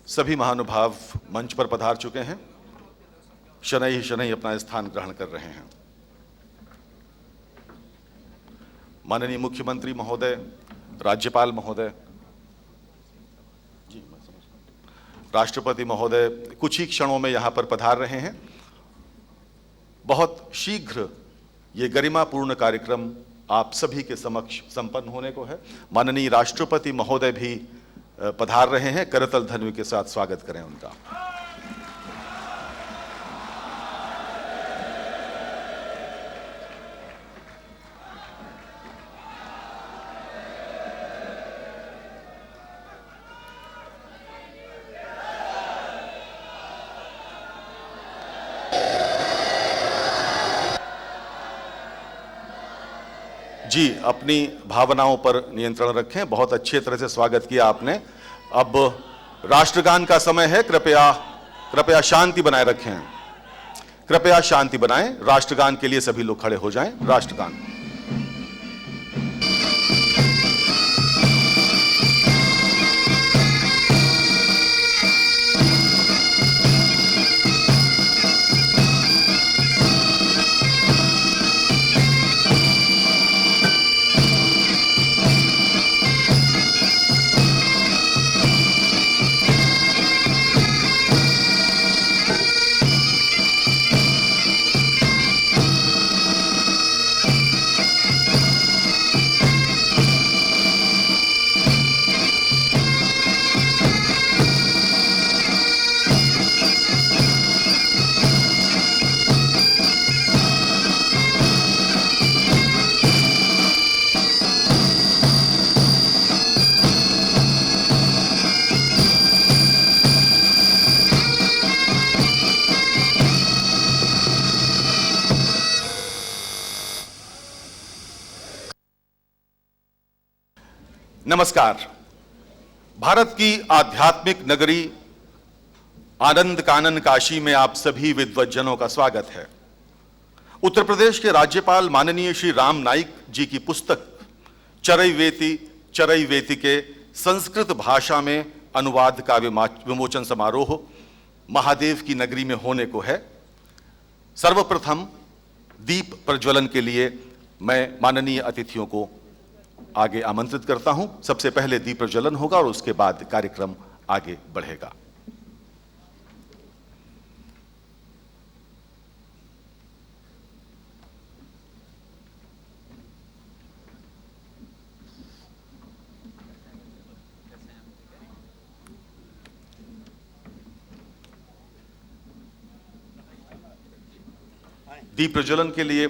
सभी महानुभाव मंच पर पधार चुके हैं। शनैः ही शनैः अपना स्थान ग्रहण कर रहे हैं। माननीय मुख्यमंत्री महोदय, राज्यपाल महोदय, राष्ट्रपति महोदय कुछ ही क्षणों में यहाँ पर पधार रहे हैं। बहुत शीघ्र ये गरिमापूर्ण कार्यक्रम आप सभी के समक्ष संपन्न होने को है। माननीय राष्ट्रपति महोदय भी पधार रहे हैं। करतल ध्वनि के साथ स्वागत करें उनका। जी, अपनी भावनाओं पर नियंत्रण रखें। बहुत अच्छे तरह से स्वागत किया आपने। अब राष्ट्रगान का समय है। कृपया शांति बनाए रखें। कृपया शांति बनाएं। राष्ट्रगान के लिए सभी लोग खड़े हो जाएं। राष्ट्रगान। नमस्कार। भारत की आध्यात्मिक नगरी आनंद कानन काशी में आप सभी विद्वज्जनों का स्वागत है। उत्तर प्रदेश के राज्यपाल माननीय श्री राम नाईक जी की पुस्तक चरैवेति के संस्कृत भाषा में अनुवाद का विमोचन समारोह महादेव की नगरी में होने को है। सर्वप्रथम दीप प्रज्वलन के लिए मैं माननीय अतिथियों को आगे आमंत्रित करता हूं। सबसे पहले दीप प्रज्वलन होगा और उसके बाद कार्यक्रम आगे बढ़ेगा। दीप प्रज्वलन के लिए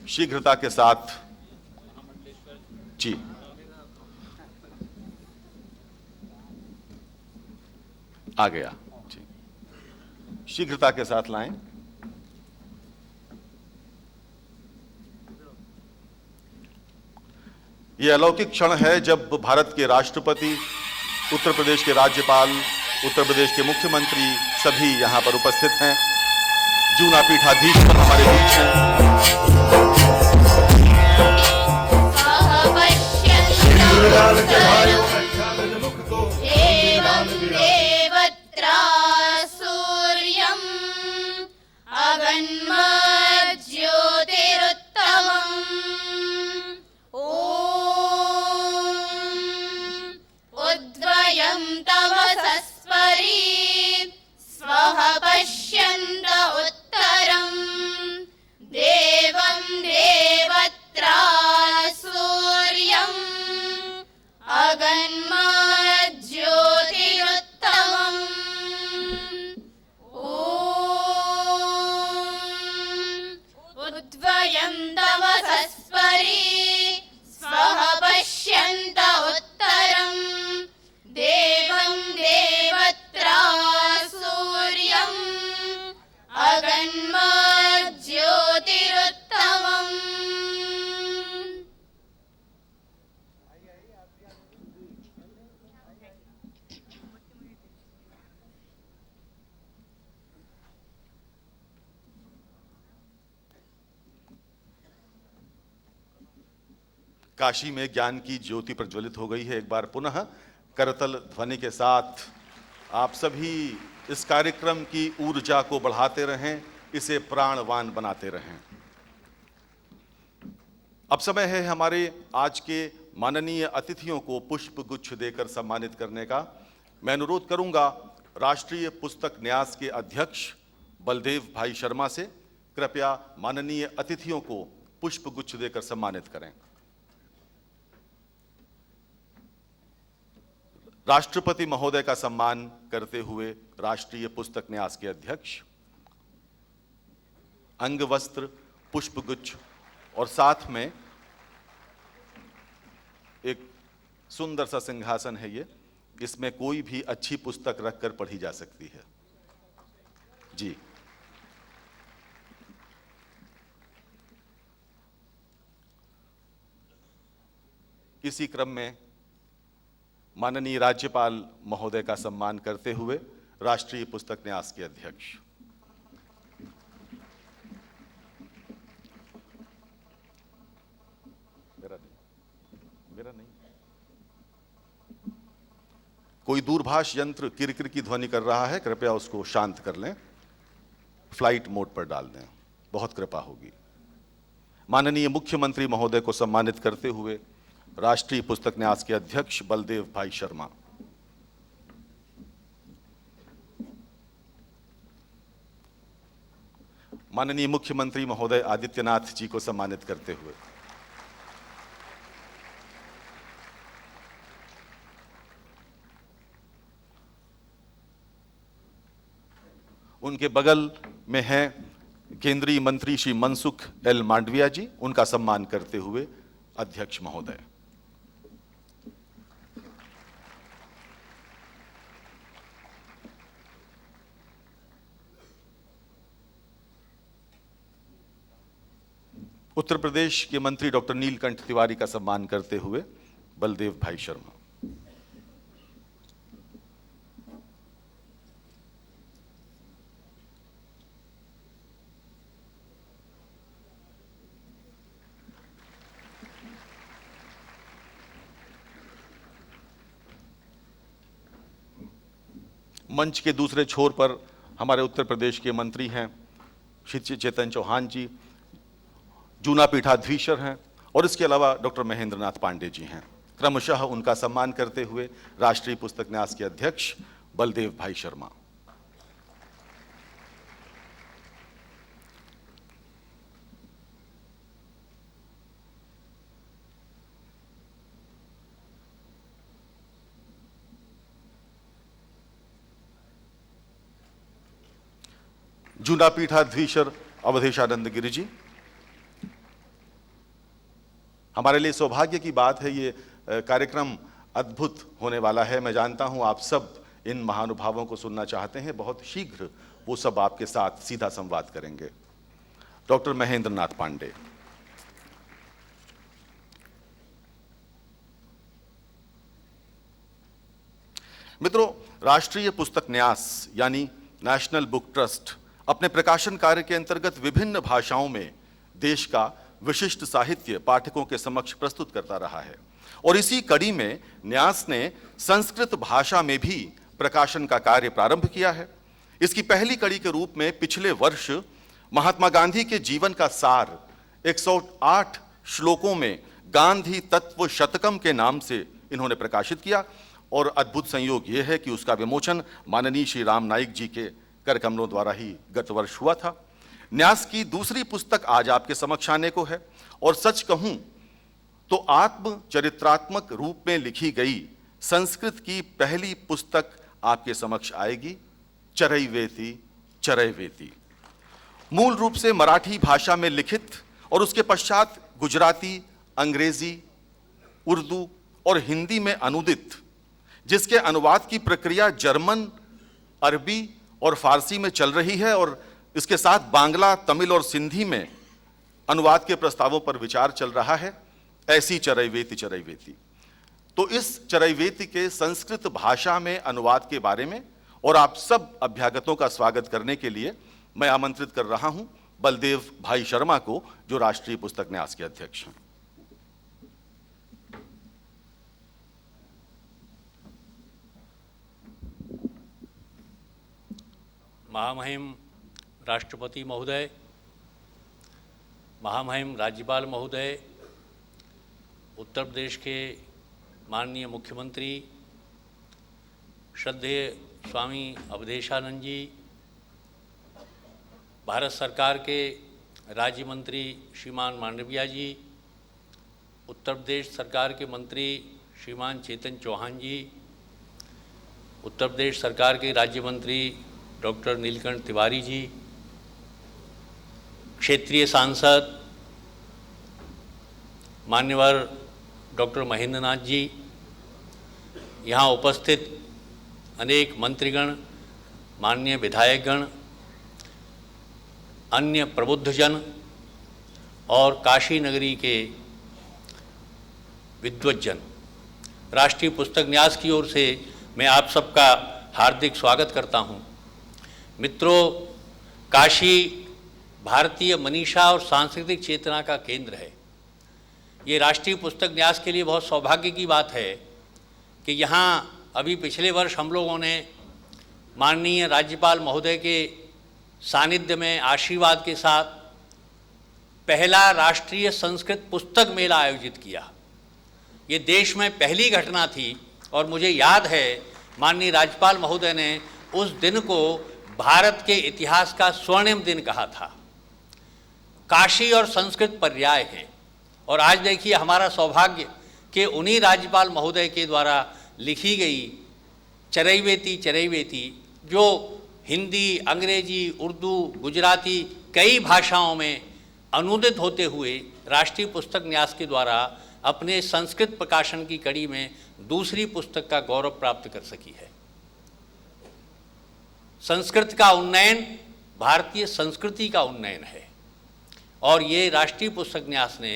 शीघ्रता के साथ जी आ गया जी, शीघ्रता के साथ लाएं। यह अलौकिक क्षण है जब भारत के राष्ट्रपति, उत्तर प्रदेश के राज्यपाल, उत्तर प्रदेश के मुख्यमंत्री सभी यहां पर उपस्थित हैं। जूना पीठाधीश्वर हमारे बीच हैं। काशी में ज्ञान की ज्योति प्रज्वलित हो गई है। एक बार पुनः करतल ध्वनि के साथ आप सभी इस कार्यक्रम की ऊर्जा को बढ़ाते रहें, इसे प्राणवान बनाते रहें। अब समय है हमारे आज के माननीय अतिथियों को पुष्प गुच्छ देकर सम्मानित करने का। मैं अनुरोध करूंगा राष्ट्रीय पुस्तक न्यास के अध्यक्ष बलदेव भाई शर्मा से, कृपया माननीय अतिथियों को पुष्प गुच्छ देकर सम्मानित करें। राष्ट्रपति महोदय का सम्मान करते हुए राष्ट्रीय पुस्तक न्यास के अध्यक्ष अंग वस्त्र, पुष्प गुच्छ और साथ में एक सुंदर सा सिंहासन है। ये इसमें कोई भी अच्छी पुस्तक रखकर पढ़ी जा सकती है। जी, इसी क्रम में माननीय राज्यपाल महोदय का सम्मान करते हुए राष्ट्रीय पुस्तक न्यास के अध्यक्ष मेरा नहीं, कोई दूरभाष यंत्र किरकिर की ध्वनि कर रहा है, कृपया उसको शांत कर लें, फ्लाइट मोड पर डाल दें, बहुत कृपा होगी। माननीय मुख्यमंत्री महोदय को सम्मानित करते हुए राष्ट्रीय पुस्तक न्यास के अध्यक्ष बलदेव भाई शर्मा। माननीय मुख्यमंत्री महोदय आदित्यनाथ जी को सम्मानित करते हुए उनके बगल में हैं केंद्रीय मंत्री श्री मनसुख एल मांडविया जी, उनका सम्मान करते हुए अध्यक्ष महोदय। उत्तर प्रदेश के मंत्री डॉक्टर नीलकंठ तिवारी का सम्मान करते हुए बलदेव भाई शर्मा। मंच के दूसरे छोर पर हमारे उत्तर प्रदेश के मंत्री हैं श्री चेतन चौहान जी, जूना पीठाधीश्वर हैं, और इसके अलावा डॉक्टर महेंद्र नाथ पांडे जी हैं। क्रमशः उनका सम्मान करते हुए राष्ट्रीय पुस्तक न्यास के अध्यक्ष बलदेव भाई शर्मा। जूना पीठाधीश्वर अवधेशानंद गिरि जी। हमारे लिए सौभाग्य की बात है, ये कार्यक्रम अद्भुत होने वाला है। मैं जानता हूं आप सब इन महानुभावों को सुनना चाहते हैं। बहुत शीघ्र वो सब आपके साथ सीधा संवाद करेंगे। डॉक्टर महेंद्र नाथ पांडे। मित्रों, राष्ट्रीय पुस्तक न्यास यानी नेशनल बुक ट्रस्ट अपने प्रकाशन कार्य के अंतर्गत विभिन्न भाषाओं में देश का विशिष्ट साहित्य पाठकों के समक्ष प्रस्तुत करता रहा है, और इसी कड़ी में न्यास ने संस्कृत भाषा में भी प्रकाशन का कार्य प्रारंभ किया है। इसकी पहली कड़ी के रूप में पिछले वर्ष महात्मा गांधी के जीवन का सार 108 श्लोकों में गांधी तत्व शतकम के नाम से इन्होंने प्रकाशित किया, और अद्भुत संयोग यह है कि उसका विमोचन माननीय श्री राम नाईक जी के कर कमलों द्वारा ही गत वर्ष हुआ था। न्यास की दूसरी पुस्तक आज आपके समक्ष आने को है, और सच कहूं तो आत्मचरित्रात्मक रूप में लिखी गई संस्कृत की पहली पुस्तक आपके समक्ष आएगी, चरैवेति चरैवेति। मूल रूप से मराठी भाषा में लिखित और उसके पश्चात गुजराती, अंग्रेजी, उर्दू और हिंदी में अनुदित, जिसके अनुवाद की प्रक्रिया जर्मन, अरबी और फारसी में चल रही है, और इसके साथ बांग्ला, तमिल और सिंधी में अनुवाद के प्रस्तावों पर विचार चल रहा है। ऐसी चरैवेति चरैवेति। तो इस चरैवेति के संस्कृत भाषा में अनुवाद के बारे में और आप सब अभ्यागतों का स्वागत करने के लिए मैं आमंत्रित कर रहा हूं बलदेव भाई शर्मा को, जो राष्ट्रीय पुस्तक न्यास के अध्यक्ष हैं। महामहिम राष्ट्रपति महोदय, महामहिम राज्यपाल महोदय, उत्तर प्रदेश के माननीय मुख्यमंत्री श्रद्धेय स्वामी अवधेशानंद जी, भारत सरकार के राज्य मंत्री श्रीमान मांडविया जी, उत्तर प्रदेश सरकार के मंत्री श्रीमान चेतन चौहान जी, उत्तर प्रदेश सरकार के राज्य मंत्री डॉक्टर नीलकंठ तिवारी जी, क्षेत्रीय सांसद मान्यवर डॉक्टर महेंद्र नाथ जी, यहाँ उपस्थित अनेक मंत्रीगण, माननीय विधायकगण, अन्य प्रबुद्धजन और काशी नगरी के विद्वज्जन, राष्ट्रीय पुस्तक न्यास की ओर से मैं आप सबका हार्दिक स्वागत करता हूँ। मित्रों, काशी भारतीय मनीषा और सांस्कृतिक चेतना का केंद्र है। ये राष्ट्रीय पुस्तक न्यास के लिए बहुत सौभाग्य की बात है कि यहाँ अभी पिछले वर्ष हम लोगों ने माननीय राज्यपाल महोदय के सानिध्य में आशीर्वाद के साथ पहला राष्ट्रीय संस्कृत पुस्तक मेला आयोजित किया। ये देश में पहली घटना थी और मुझे याद है माननीय राज्यपाल महोदय ने उस दिन को भारत के इतिहास का स्वर्णिम दिन कहा था। काशी और संस्कृत पर्याय हैं और आज देखिए हमारा सौभाग्य कि उन्हीं राज्यपाल महोदय के द्वारा लिखी गई चरैवेति चरैवेति, जो हिंदी, अंग्रेजी, उर्दू, गुजराती कई भाषाओं में अनुदित होते हुए राष्ट्रीय पुस्तक न्यास के द्वारा अपने संस्कृत प्रकाशन की कड़ी में दूसरी पुस्तक का गौरव प्राप्त कर सकी है। संस्कृत का उन्नयन भारतीय संस्कृति का उन्नयन है और ये राष्ट्रीय पुस्तक न्यास ने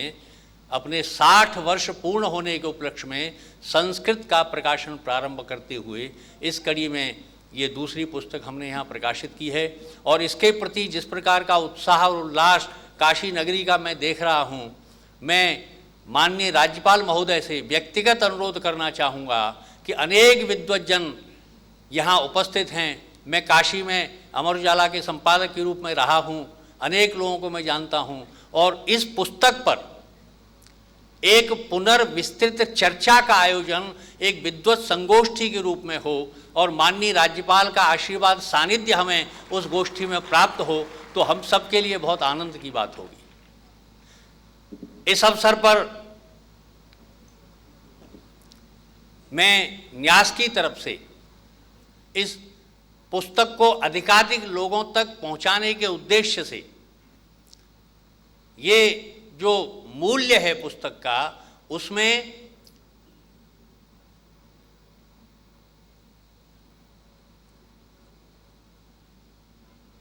अपने 60 वर्ष पूर्ण होने के उपलक्ष्य में संस्कृत का प्रकाशन प्रारंभ करते हुए इस कड़ी में ये दूसरी पुस्तक हमने यहाँ प्रकाशित की है। और इसके प्रति जिस प्रकार का उत्साह और उल्लास काशी नगरी का मैं देख रहा हूँ, मैं माननीय राज्यपाल महोदय से व्यक्तिगत अनुरोध करना चाहूँगा कि अनेक विद्वज्जन यहाँ उपस्थित हैं। मैं काशी में अमर उजाला के संपादक के रूप में रहा हूँ, अनेक लोगों को मैं जानता हूँ और इस पुस्तक पर एक पुनर्विस्तृत चर्चा का आयोजन एक विद्वत संगोष्ठी के रूप में हो और माननीय राज्यपाल का आशीर्वाद सानिध्य हमें उस गोष्ठी में प्राप्त हो तो हम सबके लिए बहुत आनंद की बात होगी। इस अवसर पर मैं न्यास की तरफ से इस पुस्तक को अधिकाधिक लोगों तक पहुंचाने के उद्देश्य से ये जो मूल्य है पुस्तक का, उसमें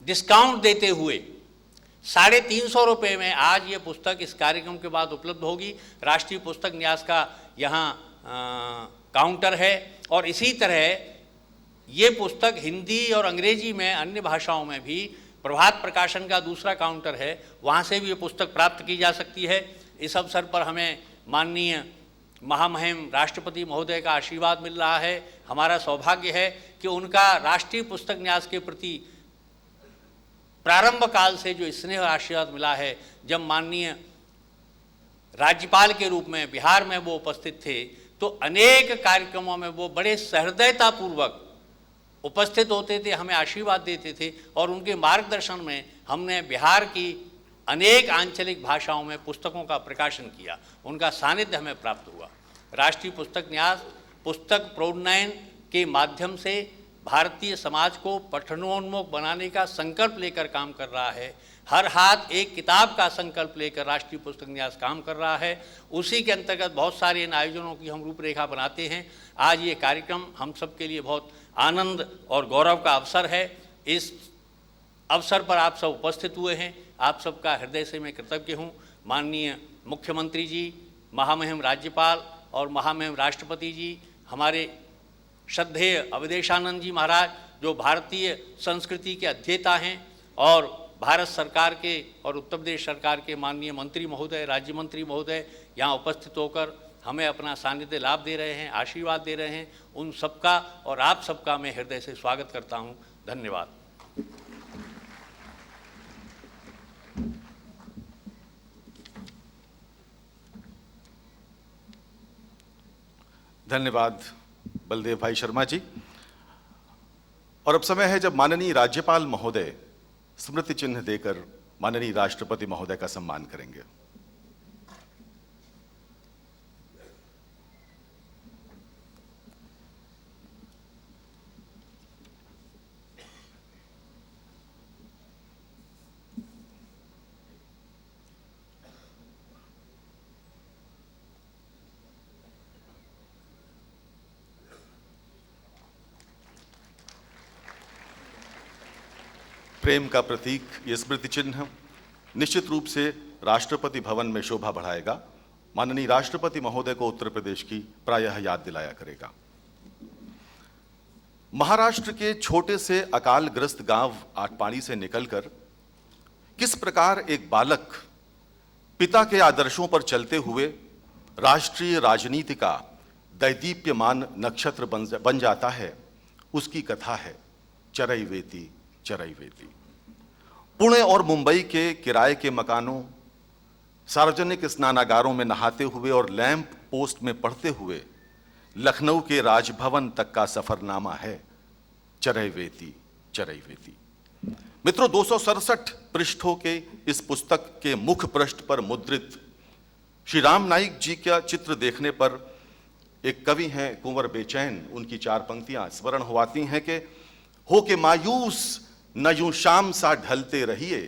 डिस्काउंट देते हुए 350 रुपये में आज ये पुस्तक इस कार्यक्रम के बाद उपलब्ध होगी। राष्ट्रीय पुस्तक न्यास का यहाँ काउंटर है और इसी तरह ये पुस्तक हिंदी और अंग्रेजी में अन्य भाषाओं में भी प्रभात प्रकाशन का दूसरा काउंटर है, वहाँ से भी ये पुस्तक प्राप्त की जा सकती है। इस अवसर पर हमें माननीय महामहिम राष्ट्रपति महोदय का आशीर्वाद मिल रहा है। हमारा सौभाग्य है कि उनका राष्ट्रीय पुस्तक न्यास के प्रति प्रारंभ काल से जो स्नेह और आशीर्वाद मिला है, जब माननीय राज्यपाल के रूप में बिहार में वो उपस्थित थे तो अनेक कार्यक्रमों में वो बड़े सहृदयतापूर्वक उपस्थित होते थे, हमें आशीर्वाद देते थे और उनके मार्गदर्शन में हमने बिहार की अनेक आंचलिक भाषाओं में पुस्तकों का प्रकाशन किया। उनका सानिध्य हमें प्राप्त हुआ। राष्ट्रीय पुस्तक न्यास पुस्तक प्रोन्नयन के माध्यम से भारतीय समाज को पठनोन्मुख बनाने का संकल्प लेकर काम कर रहा है। हर हाथ एक किताब का संकल्प लेकर राष्ट्रीय पुस्तक न्यास काम कर रहा है। उसी के अंतर्गत बहुत सारे इन आयोजनों की हम रूपरेखा बनाते हैं। आज ये कार्यक्रम हम सब के लिए बहुत आनंद और गौरव का अवसर है। इस अवसर पर आप सब उपस्थित हुए हैं, आप सबका हृदय से मैं कृतज्ञ हूँ। माननीय मुख्यमंत्री जी, महामहिम राज्यपाल और महामहिम राष्ट्रपति जी, हमारे श्रद्धेय अवधेशानंद जी महाराज जो भारतीय संस्कृति के अध्येता हैं और भारत सरकार के और उत्तर प्रदेश सरकार के माननीय मंत्री महोदय, राज्य मंत्री महोदय यहाँ उपस्थित होकर हमें अपना सानिध्य लाभ दे रहे हैं, आशीर्वाद दे रहे हैं, उन सबका और आप सबका मैं हृदय से स्वागत करता हूँ। धन्यवाद। धन्यवाद बलदेव भाई शर्मा जी। और अब समय है जब माननीय राज्यपाल महोदय स्मृति चिन्ह देकर माननीय राष्ट्रपति महोदय का सम्मान करेंगे। प्रेम का प्रतीक ये स्मृति चिन्ह निश्चित रूप से राष्ट्रपति भवन में शोभा बढ़ाएगा, माननीय राष्ट्रपति महोदय को उत्तर प्रदेश की प्रायः याद दिलाया करेगा। महाराष्ट्र के छोटे से अकालग्रस्त गांव आटपाड़ी से निकलकर किस प्रकार एक बालक पिता के आदर्शों पर चलते हुए राष्ट्रीय राजनीति का दैदीप्यमान नक्षत्र बन जाता है, उसकी कथा है चरैवेति चरैवेति। पुणे और मुंबई के किराए के मकानों, सार्वजनिक स्नानागारों में नहाते हुए और लैंप पोस्ट में पढ़ते हुए लखनऊ के राजभवन तक का सफरनामा है चरैवेति चरैवेति। मित्रों, 267 पृष्ठों के इस पुस्तक के मुख पृष्ठ पर मुद्रित श्री राम नाईक जी का चित्र देखने पर एक कवि हैं कुंवर बेचैन, उनकी 4 पंक्तियां स्मरण हुआती हैं कि हो के मायूस न यूं शाम सा ढलते रहिए,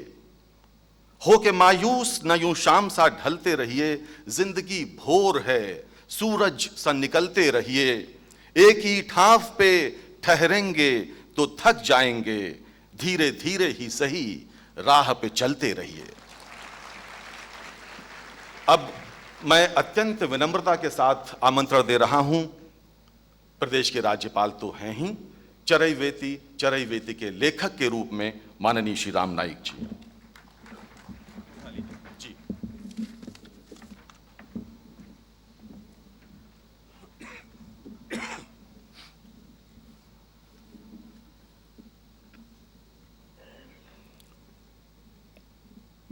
हो के मायूस न यूं शाम सा ढलते रहिए, जिंदगी भोर है सूरज सा निकलते रहिए, एक ही ठाव पे ठहरेंगे तो थक जाएंगे, धीरे धीरे ही सही राह पे चलते रहिए। अब मैं अत्यंत विनम्रता के साथ आमंत्रण दे रहा हूं, प्रदेश के राज्यपाल तो हैं ही, चरैवेति चरैवेति के लेखक के रूप में माननीय श्री राम नाईक जी। जी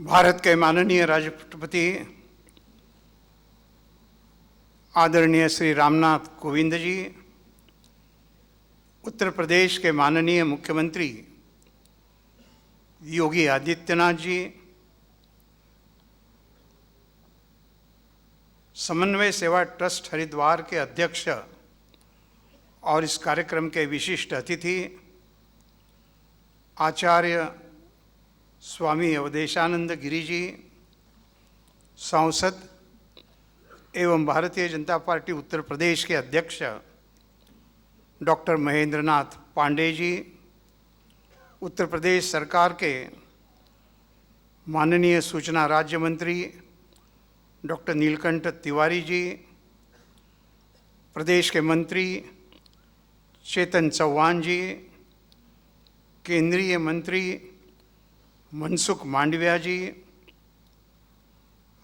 भारत के माननीय राष्ट्रपति आदरणीय श्री रामनाथ कोविंद जी, उत्तर प्रदेश के माननीय मुख्यमंत्री योगी आदित्यनाथ जी, समन्वय सेवा ट्रस्ट हरिद्वार के अध्यक्ष और इस कार्यक्रम के विशिष्ट अतिथि आचार्य स्वामी अवधेशानंद गिरी जी, सांसद एवं भारतीय जनता पार्टी उत्तर प्रदेश के अध्यक्ष डॉक्टर महेंद्रनाथ पांडे जी, उत्तर प्रदेश सरकार के माननीय सूचना राज्य मंत्री डॉक्टर नीलकंठ तिवारी जी, प्रदेश के मंत्री चेतन चौहान जी, केंद्रीय मंत्री मनसुख मांडविया जी,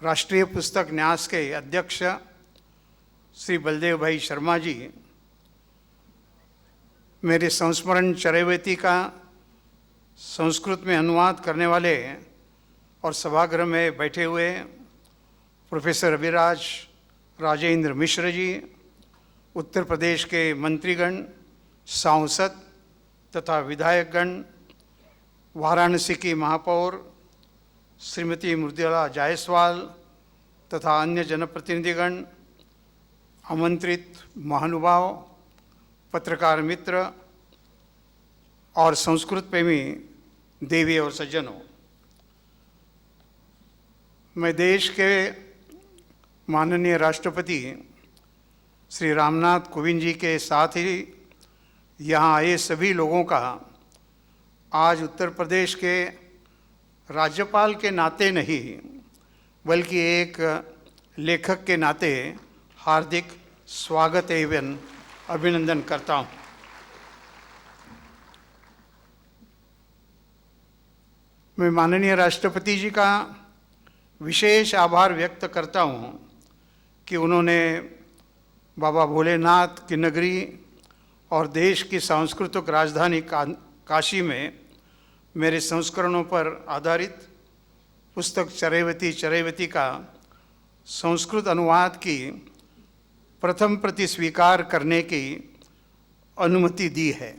राष्ट्रीय पुस्तक न्यास के अध्यक्ष श्री बलदेव भाई शर्मा जी, मेरे संस्मरण चरैवेति का संस्कृत में अनुवाद करने वाले और सभागृह में बैठे हुए प्रोफेसर अभिराज राजेंद्र मिश्र जी, उत्तर प्रदेश के मंत्रीगण, सांसद तथा विधायकगण, वाराणसी की महापौर श्रीमती मृदुला जायसवाल तथा अन्य जनप्रतिनिधिगण, आमंत्रित महानुभाव, पत्रकार मित्र और संस्कृत प्रेमी देवी और सज्जनों, मैं देश के माननीय राष्ट्रपति श्री रामनाथ कोविंद जी के साथ ही यहाँ आए सभी लोगों का आज उत्तर प्रदेश के राज्यपाल के नाते नहीं बल्कि एक लेखक के नाते हार्दिक स्वागत एवं अभिनंदन करता हूँ। मैं माननीय राष्ट्रपति जी का विशेष आभार व्यक्त करता हूँ कि उन्होंने बाबा भोलेनाथ की नगरी और देश की सांस्कृतिक राजधानी काशी में मेरे संस्करणों पर आधारित पुस्तक चरैवेति चरैवेति का संस्कृत अनुवाद की प्रथम प्रति स्वीकार करने की अनुमति दी है।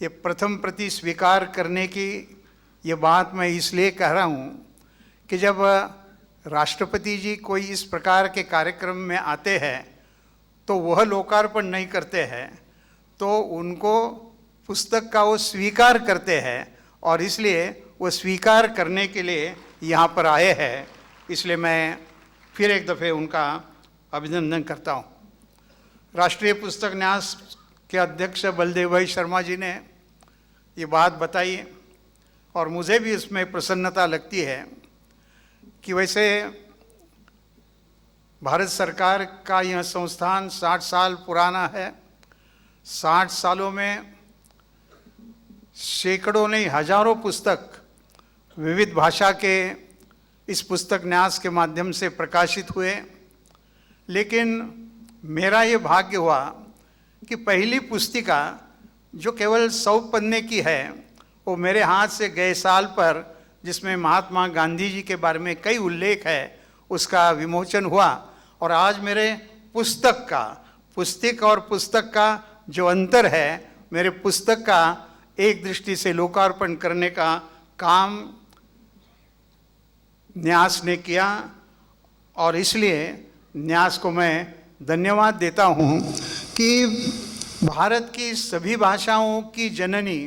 ये प्रथम प्रति स्वीकार करने की ये बात मैं इसलिए कह रहा हूँ कि जब राष्ट्रपति जी कोई इस प्रकार के कार्यक्रम में आते हैं तो वह लोकार्पण नहीं करते हैं, तो उनको पुस्तक का वो स्वीकार करते हैं और इसलिए वो स्वीकार करने के लिए यहाँ पर आए हैं। इसलिए मैं फिर एक दफ़े उनका अभिनंदन करता हूँ। राष्ट्रीय पुस्तक न्यास के अध्यक्ष बलदेव भाई शर्मा जी ने ये बात बताई और मुझे भी इसमें प्रसन्नता लगती है कि वैसे भारत सरकार का यह संस्थान 60 साल पुराना है। 60 सालों में सैकड़ों नहीं हजारों पुस्तक विविध भाषा के इस पुस्तक न्यास के माध्यम से प्रकाशित हुए, लेकिन मेरा ये भाग्य हुआ कि पहली पुस्तिका जो केवल 100 पन्ने की है वो मेरे हाथ से गए साल पर, जिसमें महात्मा गांधी जी के बारे में कई उल्लेख है, उसका विमोचन हुआ। और आज मेरे पुस्तक और पुस्तक का जो अंतर है, मेरे पुस्तक का एक दृष्टि से लोकार्पण करने का काम न्यास ने किया और इसलिए न्यास को मैं धन्यवाद देता हूँ कि भारत की सभी भाषाओं की जननी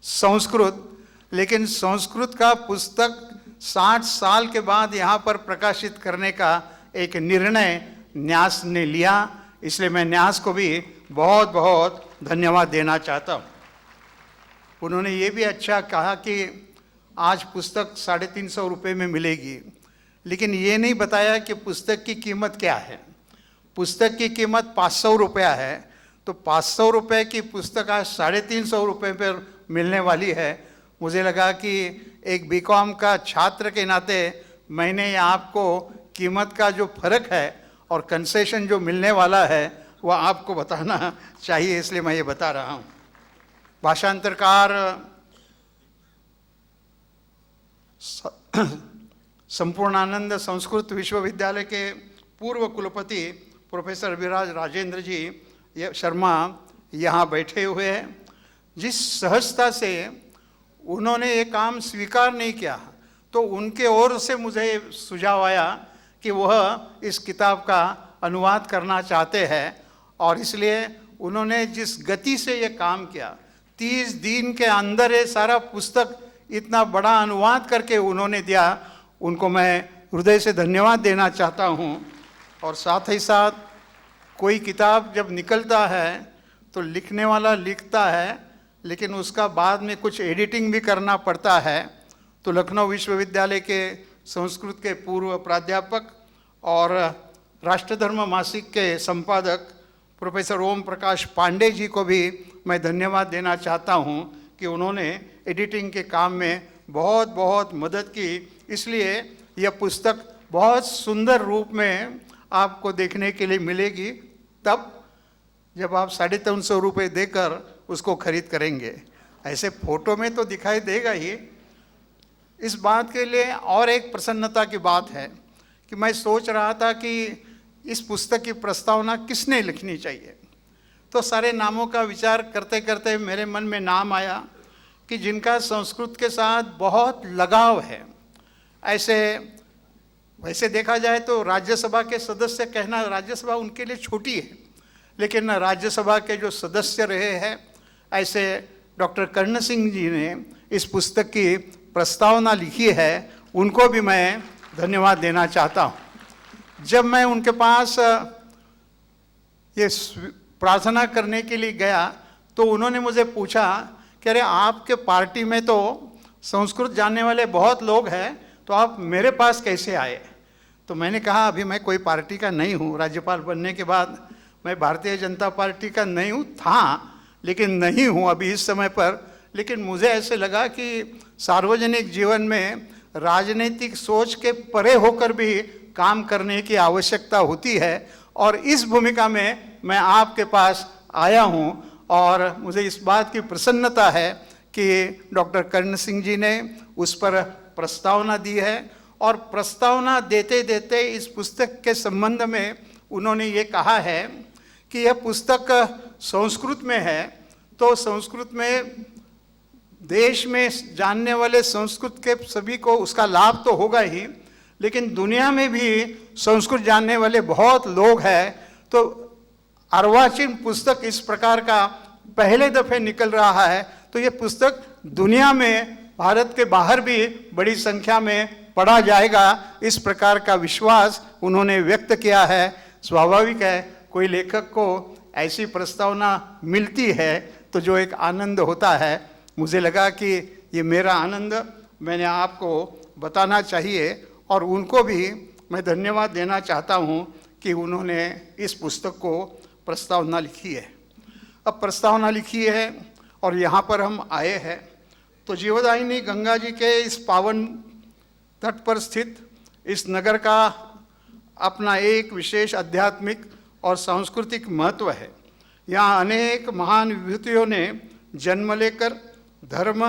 संस्कृत, लेकिन संस्कृत का पुस्तक 60 साल के बाद यहाँ पर प्रकाशित करने का एक निर्णय न्यास ने लिया। इसलिए मैं न्यास को भी बहुत बहुत धन्यवाद देना चाहता हूँ। उन्होंने ये भी अच्छा कहा कि आज पुस्तक 350 रुपये में मिलेगी, लेकिन ये नहीं बताया कि पुस्तक की कीमत क्या है। पुस्तक की कीमत 500 रुपया है, तो 500 रुपये की पुस्तक आज 350 रुपये पर मिलने वाली है। मुझे लगा कि एक बीकॉम का छात्र के नाते मैंने आपको कीमत का जो फर्क है और कंसेशन जो मिलने वाला है वह आपको बताना चाहिए, इसलिए मैं ये बता रहा हूँ। भाषांतरकार संपूर्णानंद संस्कृत विश्वविद्यालय के पूर्व कुलपति प्रोफेसर विराज राजेंद्र जी शर्मा यहाँ बैठे हुए हैं। जिस सहजता से उन्होंने ये काम स्वीकार नहीं किया, तो उनके ओर से मुझे सुझाव आया कि वह इस किताब का अनुवाद करना चाहते हैं और इसलिए उन्होंने जिस गति से ये काम किया, 30 दिन के अंदर ये सारा पुस्तक इतना बड़ा अनुवाद करके उन्होंने दिया, उनको मैं हृदय से धन्यवाद देना चाहता हूँ। और साथ ही साथ कोई किताब जब निकलता है तो लिखने वाला लिखता है, लेकिन उसका बाद में कुछ एडिटिंग भी करना पड़ता है। तो लखनऊ विश्वविद्यालय के संस्कृत के पूर्व प्राध्यापक और राष्ट्रधर्म मासिक के संपादक प्रोफेसर ओम प्रकाश पांडे जी को भी मैं धन्यवाद देना चाहता हूँ कि उन्होंने एडिटिंग के काम में बहुत बहुत मदद की। इसलिए यह पुस्तक बहुत सुंदर रूप में आपको देखने के लिए मिलेगी तब जब आप 350 रुपये देकर उसको खरीद करेंगे। ऐसे फोटो में तो दिखाई देगा ही। इस बात के लिए और एक प्रसन्नता की बात है कि मैं सोच रहा था कि इस पुस्तक की प्रस्तावना किसने लिखनी चाहिए, तो सारे नामों का विचार करते करते मेरे मन में नाम आया कि जिनका संस्कृत के साथ बहुत लगाव है। ऐसे वैसे देखा जाए तो राज्यसभा के सदस्य कहना, राज्यसभा उनके लिए छोटी है, लेकिन राज्यसभा के जो सदस्य रहे हैं ऐसे डॉक्टर कर्ण सिंह जी ने इस पुस्तक की प्रस्तावना लिखी है, उनको भी मैं धन्यवाद देना चाहता हूँ। जब मैं उनके पास ये प्रार्थना करने के लिए गया तो उन्होंने मुझे पूछा कि अरे आपके पार्टी में तो संस्कृत जानने वाले बहुत लोग हैं, तो आप मेरे पास कैसे आए। तो मैंने कहा अभी मैं कोई पार्टी का नहीं हूँ, राज्यपाल बनने के बाद मैं भारतीय जनता पार्टी का नहीं हूँ, था लेकिन नहीं हूँ अभी इस समय पर। लेकिन मुझे ऐसे लगा कि सार्वजनिक जीवन में राजनीतिक सोच के परे होकर भी काम करने की आवश्यकता होती है और इस भूमिका में मैं आपके पास आया हूँ। और मुझे इस बात की प्रसन्नता है कि डॉक्टर कर्ण सिंह जी ने उस पर प्रस्तावना दी है और प्रस्तावना देते देते इस पुस्तक के संबंध में उन्होंने ये कहा है कि यह पुस्तक संस्कृत में है, तो संस्कृत में देश में जानने वाले संस्कृत के सभी को उसका लाभ तो होगा ही, लेकिन दुनिया में भी संस्कृत जानने वाले बहुत लोग हैं। तो अर्वाचीन पुस्तक इस प्रकार का पहले दफे निकल रहा है, तो ये पुस्तक दुनिया में, भारत के बाहर भी बड़ी संख्या में पढ़ा जाएगा, इस प्रकार का विश्वास उन्होंने व्यक्त किया है। स्वाभाविक है, कोई लेखक को ऐसी प्रस्तावना मिलती है तो जो एक आनंद होता है, मुझे लगा कि ये मेरा आनंद मैंने आपको बताना चाहिए और उनको भी मैं धन्यवाद देना चाहता हूँ कि उन्होंने इस पुस्तक को प्रस्तावना लिखी है। अब प्रस्तावना लिखी है और यहाँ पर हम आए हैं, तो जीवदायिनी गंगा जी के इस पावन तट पर स्थित इस नगर का अपना एक विशेष आध्यात्मिक और सांस्कृतिक महत्व है। यहाँ अनेक महान विभूतियों ने जन्म लेकर धर्म,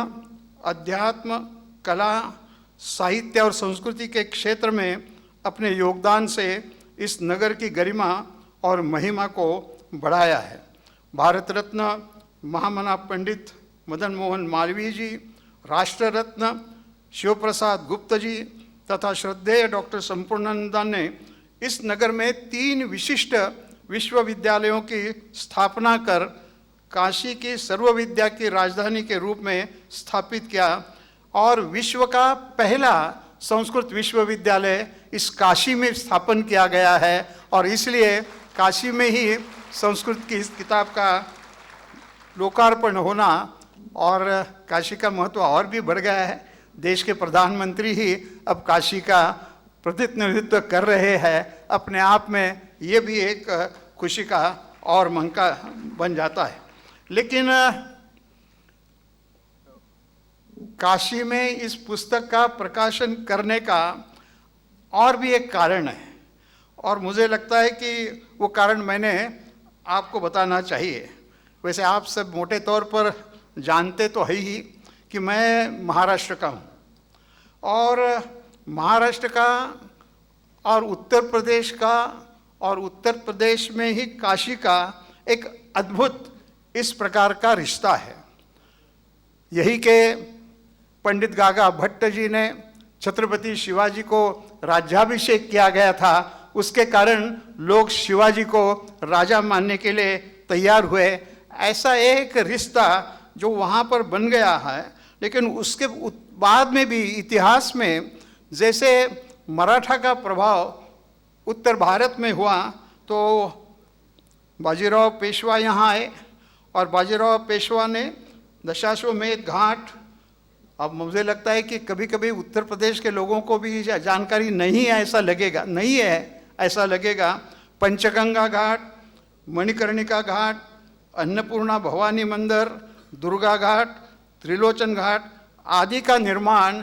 अध्यात्म, कला, साहित्य और संस्कृति के क्षेत्र में अपने योगदान से इस नगर की गरिमा और महिमा को बढ़ाया है। भारत रत्न महामना पंडित मदन मोहन मालवीय जी, राष्ट्र रत्न शिव प्रसाद गुप्ता जी तथा श्रद्धेय डॉक्टर संपूर्णानंद ने इस नगर में 3 विशिष्ट विश्वविद्यालयों की स्थापना कर काशी की सर्वविद्या की राजधानी के रूप में स्थापित किया और विश्व का पहला संस्कृत विश्वविद्यालय इस काशी में स्थापन किया गया है और इसलिए काशी में ही संस्कृत की इस किताब का लोकार्पण होना और काशी का महत्व और भी बढ़ गया है। देश के प्रधानमंत्री ही अब काशी का प्रतिनिधित्व कर रहे हैं। अपने आप में ये भी एक खुशी का और मौका बन जाता है। लेकिन काशी में इस पुस्तक का प्रकाशन करने का और भी एक कारण है और मुझे लगता है कि वो कारण मैंने आपको बताना चाहिए। वैसे आप सब मोटे तौर पर जानते तो है ही कि मैं महाराष्ट्र का हूँ और महाराष्ट्र का और उत्तर प्रदेश का और उत्तर प्रदेश में ही काशी का एक अद्भुत इस प्रकार का रिश्ता है। यही के पंडित गागा भट्ट जी ने छत्रपति शिवाजी को राज्याभिषेक किया गया था, उसके कारण लोग शिवाजी को राजा मानने के लिए तैयार हुए। ऐसा एक रिश्ता जो वहाँ पर बन गया है, लेकिन उसके बाद में भी इतिहास में जैसे मराठा का प्रभाव उत्तर भारत में हुआ तो बाजीराव पेशवा यहाँ आए और बाजीराव पेशवा ने दशाश्वमेध घाट, अब मुझे लगता है कि कभी कभी उत्तर प्रदेश के लोगों को भी जानकारी नहीं है ऐसा लगेगा, नहीं है ऐसा लगेगा, पंचगंगा घाट, मणिकर्णिका घाट, अन्नपूर्णा भवानी मंदिर, दुर्गा घाट, त्रिलोचन घाट आदि का निर्माण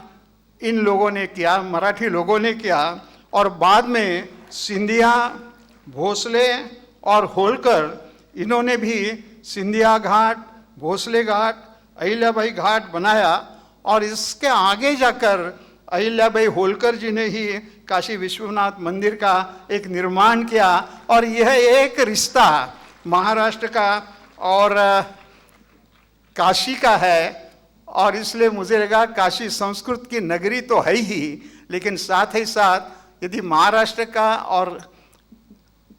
इन लोगों ने किया, मराठी लोगों ने किया और बाद में सिंधिया, भोसले और होलकर इन्होंने भी सिंधिया घाट, भोसले घाट, अहिल्याबाई घाट बनाया और इसके आगे जाकर अहिल्याबाई होलकर जी ने ही काशी विश्वनाथ मंदिर का एक निर्माण किया और यह एक रिश्ता महाराष्ट्र का और काशी का है और इसलिए मुझे लगा काशी संस्कृत की नगरी तो है ही, लेकिन साथ ही साथ यदि महाराष्ट्र का और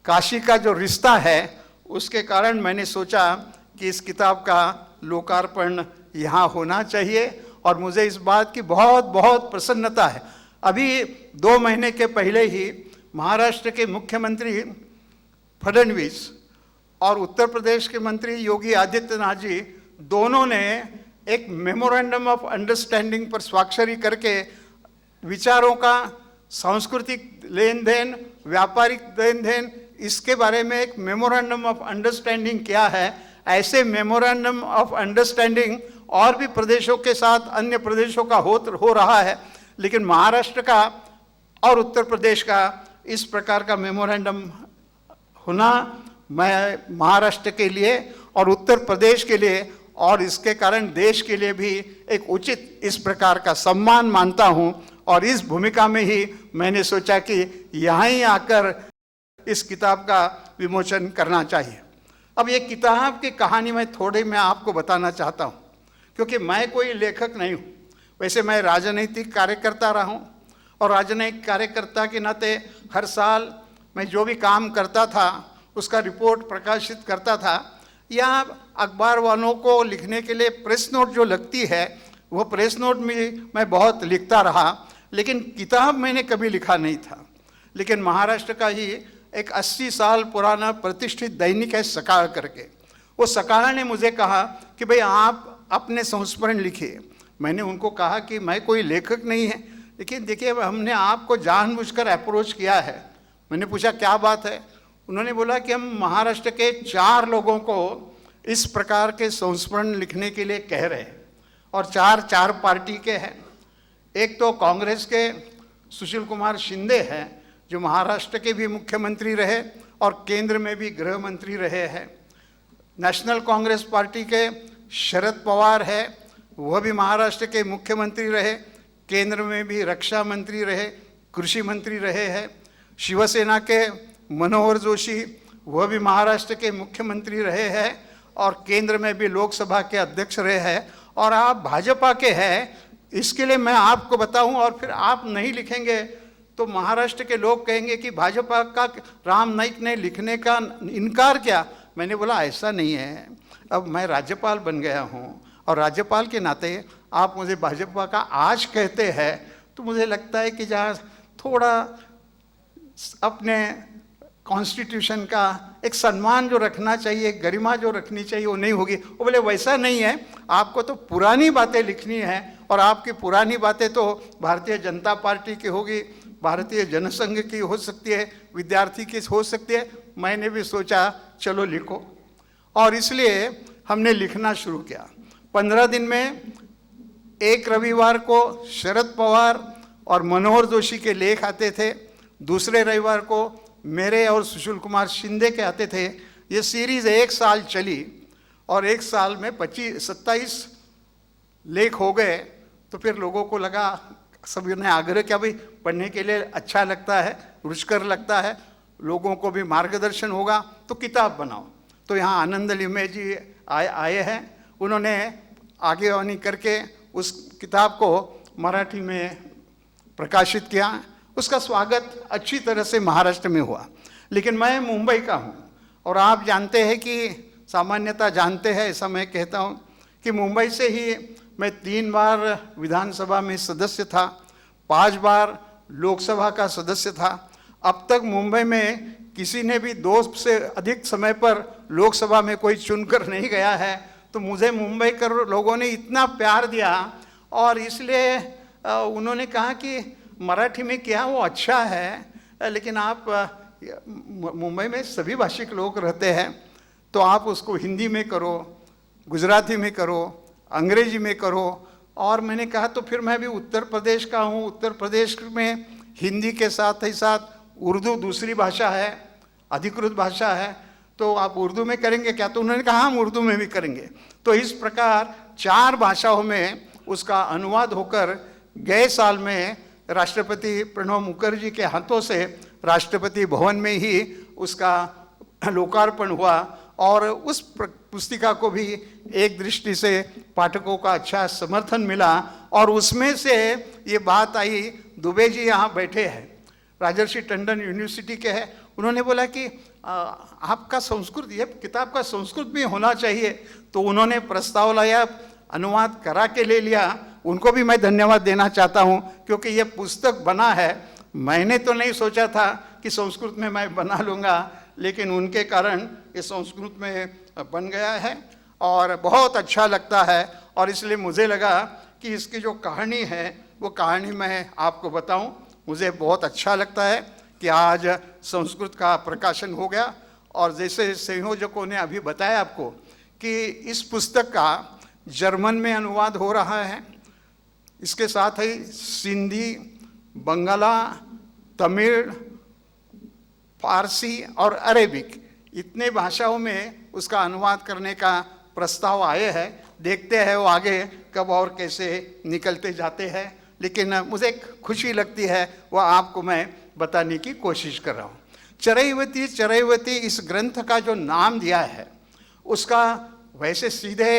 काशी का जो रिश्ता है उसके कारण मैंने सोचा कि इस किताब का लोकार्पण यहाँ होना चाहिए और मुझे इस बात की बहुत बहुत प्रसन्नता है। अभी 2 महीने के पहले ही महाराष्ट्र के मुख्यमंत्री फडणवीस और उत्तर प्रदेश के मंत्री योगी आदित्यनाथ जी दोनों ने एक मेमोरेंडम ऑफ अंडरस्टैंडिंग पर स्वाक्षरी करके विचारों का सांस्कृतिक लेन देन, व्यापारिक लेन देन, इसके बारे में एक मेमोरेंडम ऑफ अंडरस्टैंडिंग किया है। ऐसे मेमोरेंडम ऑफ अंडरस्टैंडिंग और भी प्रदेशों के साथ अन्य प्रदेशों का हो रहा है, लेकिन महाराष्ट्र का और उत्तर प्रदेश का इस प्रकार का मेमोरेंडम होना मैं महाराष्ट्र के लिए और उत्तर प्रदेश के लिए और इसके कारण देश के लिए भी एक उचित इस प्रकार का सम्मान मानता हूं और इस भूमिका में ही मैंने सोचा कि यहाँ ही आकर इस किताब का विमोचन करना चाहिए। अब ये किताब की कहानी मैं आपको बताना चाहता हूँ, क्योंकि मैं कोई लेखक नहीं हूँ। वैसे मैं राजनीतिक कार्यकर्ता रहा हूँ और राजनीतिक कार्यकर्ता के नाते हर साल मैं जो भी काम करता था उसका रिपोर्ट प्रकाशित करता था, या अखबार वालों को लिखने के लिए प्रेस नोट जो लगती है वो प्रेस नोट में मैं बहुत लिखता रहा, लेकिन किताब मैंने कभी लिखा नहीं था। लेकिन महाराष्ट्र का ही एक 80 साल पुराना प्रतिष्ठित दैनिक है सकाळ करके, वो सकाळ ने मुझे कहा कि भाई आप अपने संस्मरण लिखिए। मैंने उनको कहा कि मैं कोई लेखक नहीं है, लेकिन देखिए हमने आपको जानबूझकर अप्रोच किया है। मैंने पूछा क्या बात है? उन्होंने बोला कि हम महाराष्ट्र के 4 लोगों को इस प्रकार के संस्मरण लिखने के लिए कह रहे हैं, और 4 पार्टी के हैं। एक तो कांग्रेस के सुशील कुमार शिंदे हैं, जो महाराष्ट्र के भी मुख्यमंत्री रहे और केंद्र में भी गृह मंत्री रहे हैं। नेशनल कांग्रेस पार्टी के शरद पवार है, वह भी महाराष्ट्र के मुख्यमंत्री रहे, केंद्र में भी रक्षा मंत्री रहे, कृषि मंत्री रहे हैं। शिवसेना के मनोहर जोशी, वह भी महाराष्ट्र के मुख्यमंत्री रहे हैं और केंद्र में भी लोकसभा के अध्यक्ष रहे हैं। और आप भाजपा के हैं, इसके लिए मैं आपको बताऊं, और फिर आप नहीं लिखेंगे तो महाराष्ट्र के लोग कहेंगे कि भाजपा का राम नाईक ने लिखने का इनकार किया। मैंने बोला ऐसा नहीं है, अब मैं राज्यपाल बन गया हूँ और राज्यपाल के नाते आप मुझे भाजपा का आज कहते हैं, तो मुझे लगता है कि जहाँ थोड़ा अपने कॉन्स्टिट्यूशन का एक सम्मान जो रखना चाहिए, गरिमा जो रखनी चाहिए, वो नहीं होगी। वो बोले वैसा नहीं है, आपको तो पुरानी बातें लिखनी है, और आपकी पुरानी बातें तो भारतीय जनता पार्टी की होगी, भारतीय जनसंघ की हो सकती है, विद्यार्थी की हो सकती है। मैंने भी सोचा चलो लिखो, और इसलिए हमने लिखना शुरू किया। 15 दिन में एक रविवार को शरद पवार और मनोहर जोशी के लेख आते थे, दूसरे रविवार को मेरे और सुशील कुमार शिंदे के आते थे। ये सीरीज़ 1 साल चली और 1 साल में 27 लेख हो गए। तो फिर लोगों को लगा, सभी ने आग्रह किया भाई पढ़ने के लिए अच्छा लगता है, रुचिकर लगता है, लोगों को भी मार्गदर्शन होगा तो किताब बनाओ। तो यहाँ आनंद लिम्हे जी आए हैं, उन्होंने आगेवानी करके उस किताब को मराठी में प्रकाशित किया। उसका स्वागत अच्छी तरह से महाराष्ट्र में हुआ। लेकिन मैं मुंबई का हूँ, और आप जानते हैं कि सामान्यतः जानते हैं, ऐसा मैं कहता हूँ कि मुंबई से ही मैं 3 बार विधानसभा में सदस्य था, 5 बार लोकसभा का सदस्य था। अब तक मुंबई में किसी ने भी 2 से अधिक समय पर लोकसभा में कोई चुनकर नहीं गया है। तो मुझे मुंबई के लोगों ने इतना प्यार दिया, और इसलिए उन्होंने कहा कि मराठी में क्या वो अच्छा है, लेकिन आप मुंबई में सभी भाषिक लोग रहते हैं, तो आप उसको हिंदी में करो, गुजराती में करो, अंग्रेजी में करो। और मैंने कहा तो फिर मैं भी उत्तर प्रदेश का हूँ, उत्तर प्रदेश में हिंदी के साथ ही साथ उर्दू दूसरी भाषा है, अधिकृत भाषा है, तो आप उर्दू में करेंगे क्या? तो उन्होंने कहा हम उर्दू में भी करेंगे। तो इस प्रकार 4 भाषाओं में उसका अनुवाद होकर गए साल में राष्ट्रपति प्रणब मुखर्जी के हाथों से राष्ट्रपति भवन में ही उसका लोकार्पण हुआ। और उस पुस्तिका को भी एक दृष्टि से पाठकों का अच्छा समर्थन मिला, और उसमें से ये बात आई, दुबे जी यहाँ बैठे हैं, राजर्षि टंडन यूनिवर्सिटी के हैं, उन्होंने बोला कि आपका संस्कृत, ये किताब का संस्कृत भी होना चाहिए। तो उन्होंने प्रस्ताव लाया, अनुवाद करा के ले लिया। उनको भी मैं धन्यवाद देना चाहता हूँ, क्योंकि ये पुस्तक बना है, मैंने तो नहीं सोचा था कि संस्कृत में मैं बना लूँगा, लेकिन उनके कारण ये संस्कृत में बन गया है और बहुत अच्छा लगता है। और इसलिए मुझे लगा कि इसकी जो कहानी है वो कहानी मैं आपको बताऊं। मुझे बहुत अच्छा लगता है कि आज संस्कृत का प्रकाशन हो गया, और जैसे संयोजकों ने अभी बताया आपको कि इस पुस्तक का जर्मन में अनुवाद हो रहा है, इसके साथ ही सिंधी, बंगाला, तमिल, फारसी और अरेबिक इतने भाषाओं में उसका अनुवाद करने का प्रस्ताव आए हैं। देखते हैं वो आगे कब और कैसे निकलते जाते हैं, लेकिन मुझे एक खुशी लगती है, वो आपको मैं बताने की कोशिश कर रहा हूँ। चरैवती चरैवती इस ग्रंथ का जो नाम दिया है, उसका वैसे सीधे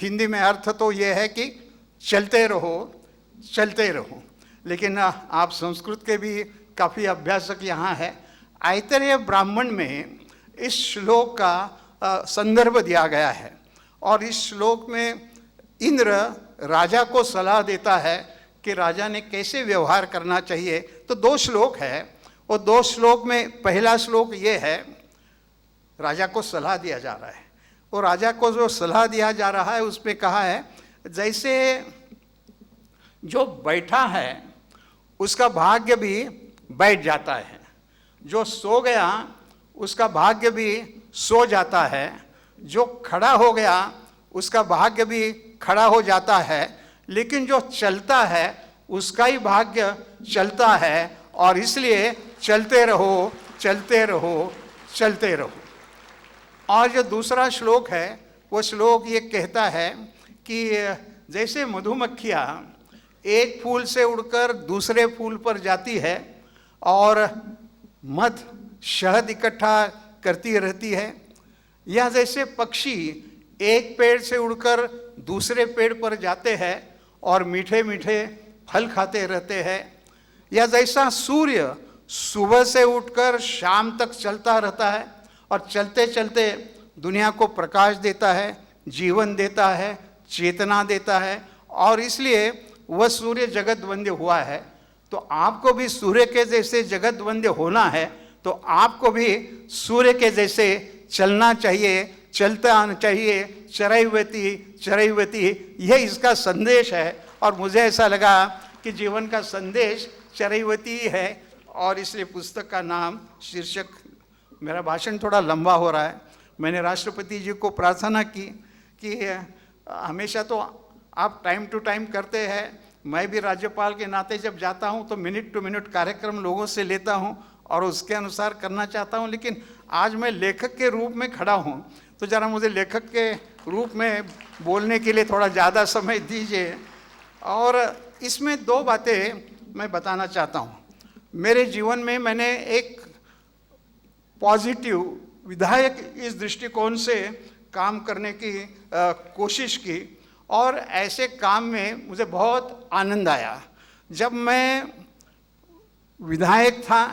हिंदी में अर्थ तो ये है कि चलते रहो चलते रहो, लेकिन आप संस्कृत के भी काफ़ी अभ्यासक यहाँ है। ऐतरेय ब्राह्मण में इस श्लोक का संदर्भ दिया गया है, और इस श्लोक में इंद्र राजा को सलाह देता है कि राजा ने कैसे व्यवहार करना चाहिए। तो 2 श्लोक है, और 2 श्लोक में पहला श्लोक ये है, राजा को सलाह दिया जा रहा है, और राजा को जो सलाह दिया जा रहा है उसमें कहा है, जैसे जो बैठा है उसका भाग्य भी बैठ जाता है, जो सो गया उसका भाग्य भी सो जाता है, जो खड़ा हो गया उसका भाग्य भी खड़ा हो जाता है, लेकिन जो चलता है उसका ही भाग्य चलता है, और इसलिए चलते रहो चलते रहो चलते रहो। और जो दूसरा श्लोक है, वो श्लोक ये कहता है कि जैसे मधुमक्खियाँ एक फूल से उड़कर दूसरे फूल पर जाती है और मध शहद इकट्ठा करती रहती है, या जैसे पक्षी एक पेड़ से उड़कर दूसरे पेड़ पर जाते हैं और मीठे मीठे फल खाते रहते हैं, या जैसा सूर्य सुबह से उठकर शाम तक चलता रहता है और चलते चलते दुनिया को प्रकाश देता है, जीवन देता है, चेतना देता है, और इसलिए वह सूर्य जगत वंद्य हुआ है। तो आपको भी सूर्य के जैसे जगत वंद्य होना है, तो आपको भी सूर्य के जैसे चलना चाहिए, चलते आना चाहिए। चरैवती चरैवती, यह इसका संदेश है, और मुझे ऐसा लगा कि जीवन का संदेश चरैवती है, और इसलिए पुस्तक का नाम, शीर्षक, मेरा भाषण थोड़ा लंबा हो रहा है। मैंने राष्ट्रपति जी को प्रार्थना की कि हमेशा तो आप टाइम टू टाइम करते हैं, मैं भी राज्यपाल के नाते जब जाता हूं तो मिनट टू मिनट कार्यक्रम लोगों से लेता हूं और उसके अनुसार करना चाहता हूं, लेकिन आज मैं लेखक के रूप में खड़ा हूं, तो ज़रा मुझे लेखक के रूप में बोलने के लिए थोड़ा ज़्यादा समय दीजिए। और इसमें 2 बातें मैं बताना चाहता हूं। मेरे जीवन में मैंने एक पॉजिटिव विधायक इस दृष्टिकोण से काम करने की कोशिश की, और ऐसे काम में मुझे बहुत आनंद आया। जब मैं विधायक था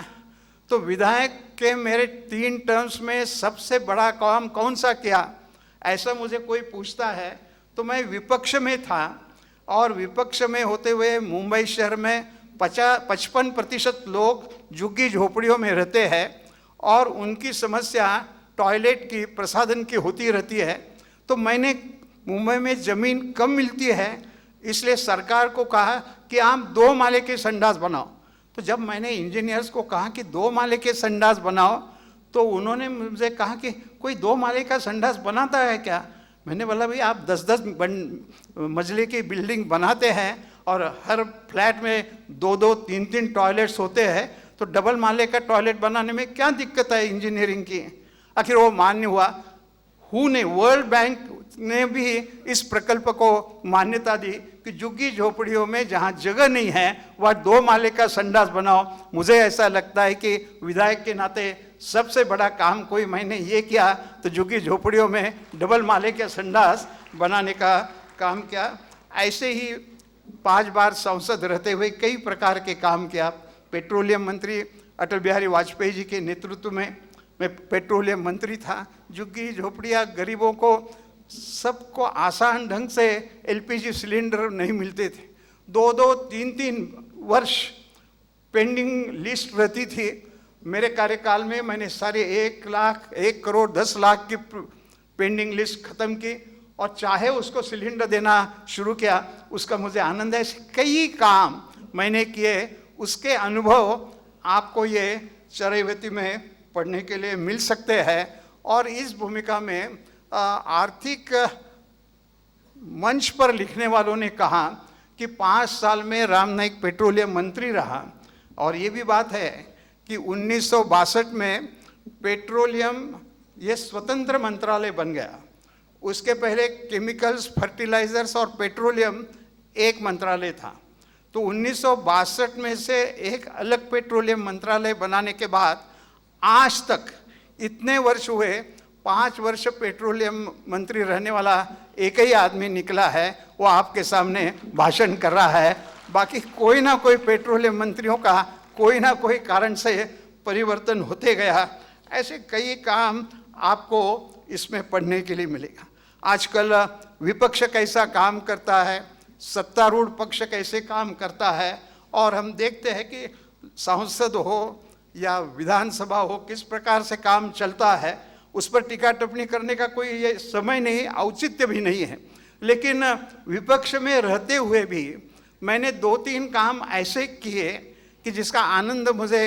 तो विधायक के मेरे 3 टर्म्स में सबसे बड़ा काम कौन सा किया, ऐसा मुझे कोई पूछता है तो मैं विपक्ष में था, और विपक्ष में होते हुए मुंबई शहर में 55% लोग झुग्गी झोपड़ियों में रहते हैं, और उनकी समस्या टॉयलेट की, प्रसाधन की होती रहती है। तो मैंने, मुंबई में ज़मीन कम मिलती है, इसलिए सरकार को कहा कि आप 2 माले के संडास बनाओ। तो जब मैंने इंजीनियर्स को कहा कि 2 माले के संडास बनाओ, तो उन्होंने मुझे कहा कि कोई 2 माले का संडास बनाता है क्या। मैंने बोला भाई आप 10-10 मंजिले की बिल्डिंग बनाते हैं और हर फ्लैट में 2-2, 3-3 टॉयलेट्स होते हैं, तो डबल माले का टॉयलेट बनाने में क्या दिक्कत है इंजीनियरिंग की। आखिर वो मान्य हुआ। वर्ल्ड बैंक ने भी इस प्रकल्प को मान्यता दी कि झुग्गी झोपड़ियों में जहाँ जगह नहीं है वह 2 माले का संडास बनाओ। मुझे ऐसा लगता है कि विधायक के नाते सबसे बड़ा काम कोई मैंने ये किया तो झुग्गी झोपड़ियों में डबल माले के संडास बनाने का काम किया। ऐसे ही 5 बार सांसद रहते हुए कई प्रकार के काम किया। पेट्रोलियम मंत्री अटल बिहारी वाजपेयी जी के नेतृत्व में मैं पेट्रोलियम मंत्री था। झुग्गी झोपड़ियाँ गरीबों को सबको आसान ढंग से एलपीजी सिलेंडर नहीं मिलते थे। 2-2, 3-3 वर्ष पेंडिंग लिस्ट रहती थी। मेरे कार्यकाल में मैंने सारे 1 लाख 1 करोड़ 10 लाख की पेंडिंग लिस्ट खत्म की और चाहे उसको सिलेंडर देना शुरू किया। उसका मुझे आनंद है। कई काम मैंने किए, उसके अनुभव आपको ये चरैवती में पढ़ने के लिए मिल सकते हैं। और इस भूमिका में आर्थिक मंच पर लिखने वालों ने कहा कि 5 साल में राम नाईक पेट्रोलियम मंत्री रहा। और ये भी बात है कि 1962 में पेट्रोलियम ये स्वतंत्र मंत्रालय बन गया। उसके पहले केमिकल्स, फर्टिलाइजर्स और पेट्रोलियम एक मंत्रालय था। तो 1962 में से एक अलग पेट्रोलियम मंत्रालय बनाने के बाद आज तक इतने वर्ष हुए, 5 वर्ष पेट्रोलियम मंत्री रहने वाला एक ही आदमी निकला है, वो आपके सामने भाषण कर रहा है। बाकी कोई ना कोई पेट्रोलियम मंत्रियों का कोई ना कोई कारण से परिवर्तन होते गया। ऐसे कई काम आपको इसमें पढ़ने के लिए मिलेगा। आजकल विपक्ष कैसा काम करता है, सत्तारूढ़ पक्ष कैसे काम करता है, और हम देखते हैं कि संसद हो या विधानसभा हो किस प्रकार से काम चलता है, उस पर टीका टिप्पणी करने का कोई ये समय नहीं, औचित्य भी नहीं है। लेकिन विपक्ष में रहते हुए भी मैंने 2-3 काम ऐसे किए कि जिसका आनंद मुझे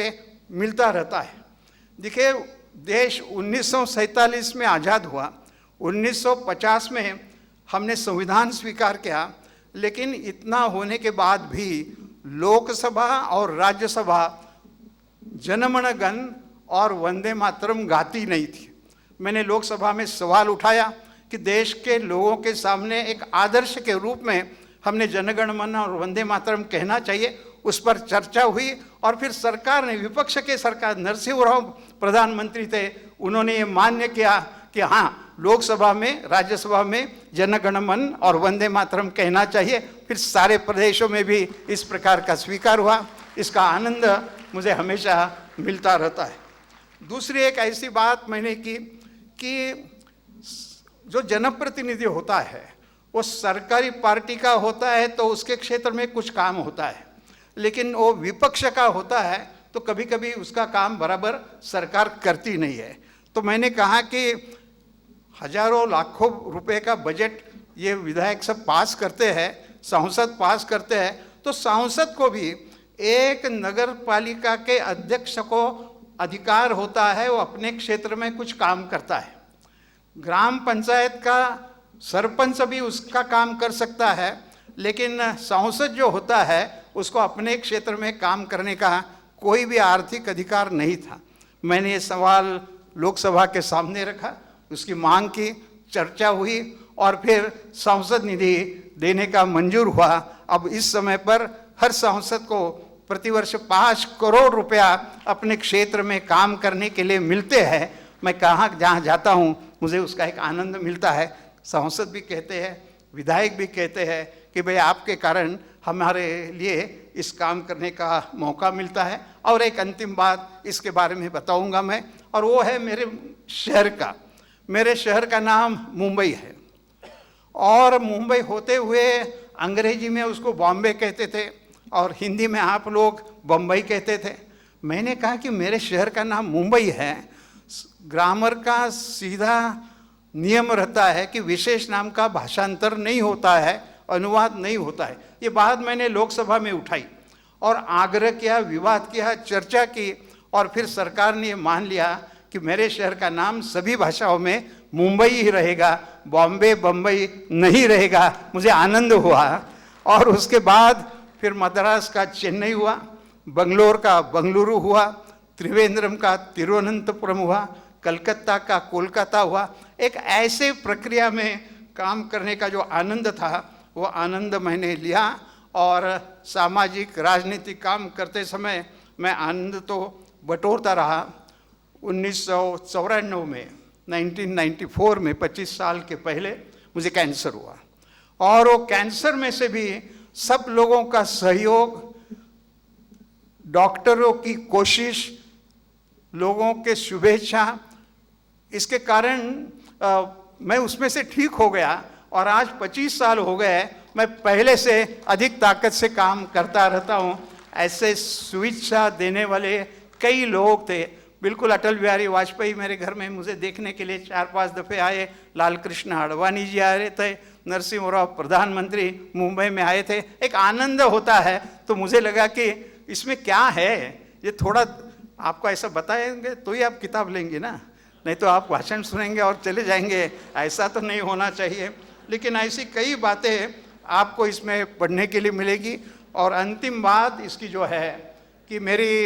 मिलता रहता है। देखिए, देश 1947 में आज़ाद हुआ, 1950 में हमने संविधान स्वीकार किया, लेकिन इतना होने के बाद भी लोकसभा और राज्यसभा जनगण मन और वंदे मातरम गाती नहीं थी। मैंने लोकसभा में सवाल उठाया कि देश के लोगों के सामने एक आदर्श के रूप में हमने जनगण मन और वंदे मातरम कहना चाहिए। उस पर चर्चा हुई और फिर सरकार ने, विपक्ष के सरकार, नरसिंह राव प्रधानमंत्री थे, उन्होंने ये मान्य किया कि हाँ, लोकसभा में राज्यसभा में जनगण मन और वंदे मातरम कहना चाहिए। फिर सारे प्रदेशों में भी इस प्रकार का स्वीकार हुआ। इसका आनंद मुझे हमेशा मिलता रहता है। दूसरी एक ऐसी बात मैंने की कि जो जनप्रतिनिधि होता है वो सरकारी पार्टी का होता है तो उसके क्षेत्र में कुछ काम होता है, लेकिन वो विपक्ष का होता है तो कभी कभी उसका काम बराबर सरकार करती नहीं है। तो मैंने कहा कि हजारों लाखों रुपए का बजट ये विधायक सब पास करते हैं, सांसद पास करते हैं, तो सांसद को भी एक नगर पालिका के अध्यक्ष को अधिकार होता है, वो अपने क्षेत्र में कुछ काम करता है। ग्राम पंचायत का सरपंच भी उसका काम कर सकता है, लेकिन सांसद जो होता है उसको अपने क्षेत्र में काम करने का कोई भी आर्थिक अधिकार नहीं था। मैंने ये सवाल लोकसभा के सामने रखा, उसकी मांग की, चर्चा हुई और फिर सांसद निधि देने का मंजूर हुआ। अब इस समय पर हर सांसद को प्रतिवर्ष 5 करोड़ रुपया अपने क्षेत्र में काम करने के लिए मिलते हैं। मैं जहाँ जाता हूँ मुझे उसका एक आनंद मिलता है। सांसद भी कहते हैं, विधायक भी कहते हैं कि भाई आपके कारण हमारे लिए इस काम करने का मौका मिलता है। और एक अंतिम बात इसके बारे में बताऊंगा मैं, और वो है मेरे शहर का। मेरे शहर का नाम मुंबई है, और मुंबई होते हुए अंग्रेजी में उसको बॉम्बे कहते थे और हिंदी में आप लोग बम्बई कहते थे। मैंने कहा कि मेरे शहर का नाम मुंबई है, ग्रामर का सीधा नियम रहता है कि विशेष नाम का भाषांतर नहीं होता है, अनुवाद नहीं होता है। ये बात मैंने लोकसभा में उठाई और आग्रह किया, विवाद किया, चर्चा की, और फिर सरकार ने मान लिया कि मेरे शहर का नाम सभी भाषाओं में मुंबई ही रहेगा, बॉम्बे बम्बई नहीं रहेगा। मुझे आनंद हुआ। और उसके बाद फिर मद्रास का चेन्नई हुआ, बंगलोर का बंगलुरु हुआ, त्रिवेंद्रम का तिरुवनंतपुरम हुआ, कलकत्ता का कोलकाता हुआ। एक ऐसे प्रक्रिया में काम करने का जो आनंद था वो आनंद मैंने लिया, और सामाजिक राजनीतिक काम करते समय मैं आनंद तो बटोरता रहा। 1994 में 1994 में 25 साल के पहले मुझे कैंसर हुआ, और वो कैंसर में से भी सब लोगों का सहयोग, डॉक्टरों की कोशिश, लोगों के शुभेच्छा, इसके कारण मैं उसमें से ठीक हो गया। और आज 25 साल हो गए, मैं पहले से अधिक ताकत से काम करता रहता हूँ। ऐसे शुभेच्छा देने वाले कई लोग थे। बिल्कुल अटल बिहारी वाजपेयी मेरे घर में मुझे देखने के लिए 4-5 दफ़े आए, लाल कृष्ण आडवाणी जी आ रहे थे, नरसिंह राव प्रधानमंत्री मुंबई में आए थे। एक आनंद होता है। तो मुझे लगा कि इसमें क्या है, ये थोड़ा आपको ऐसा बताएंगे तो ही आप किताब लेंगे ना, नहीं तो आप भाषण सुनेंगे और चले जाएंगे। ऐसा तो नहीं होना चाहिए। लेकिन ऐसी कई बातें आपको इसमें पढ़ने के लिए मिलेगी। और अंतिम बात इसकी जो है कि मेरी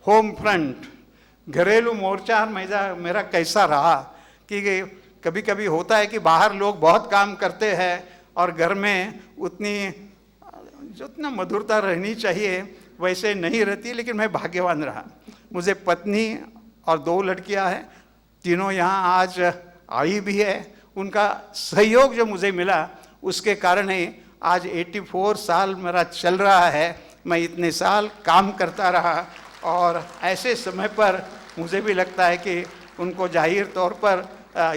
होम फ्रंट, घरेलू मोर्चा मेरा कैसा रहा, कि कभी कभी होता है कि बाहर लोग बहुत काम करते हैं और घर में उतनी जितना मधुरता रहनी चाहिए वैसे नहीं रहती, लेकिन मैं भाग्यवान रहा। मुझे पत्नी और 2 लड़कियां हैं, तीनों यहाँ आज आई भी है। उनका सहयोग जो मुझे मिला उसके कारण ही आज 84 साल मेरा चल रहा है। मैं इतने साल काम करता रहा और ऐसे समय पर मुझे भी लगता है कि उनको जाहिर तौर पर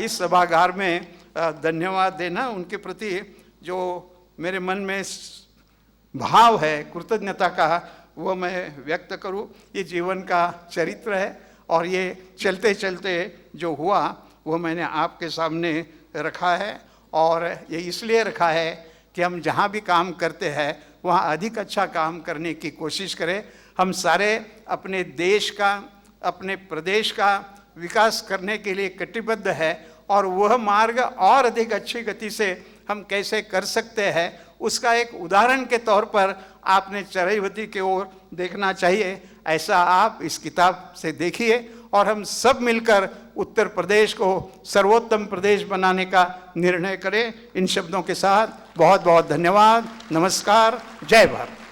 इस सभागार में धन्यवाद देना, उनके प्रति जो मेरे मन में भाव है कृतज्ञता का, वो मैं व्यक्त करूं। ये जीवन का चरित्र है और ये चलते चलते जो हुआ वो मैंने आपके सामने रखा है। और ये इसलिए रखा है कि हम जहाँ भी काम करते हैं वहाँ अधिक अच्छा काम करने की कोशिश करें। हम सारे अपने देश का, अपने प्रदेश का विकास करने के लिए कटिबद्ध है और वह मार्ग और अधिक अच्छी गति से हम कैसे कर सकते हैं उसका एक उदाहरण के तौर पर आपने चरैवती की ओर देखना चाहिए। ऐसा आप इस किताब से देखिए और हम सब मिलकर उत्तर प्रदेश को सर्वोत्तम प्रदेश बनाने का निर्णय करें। इन शब्दों के साथ बहुत बहुत धन्यवाद। नमस्कार। जय भारत।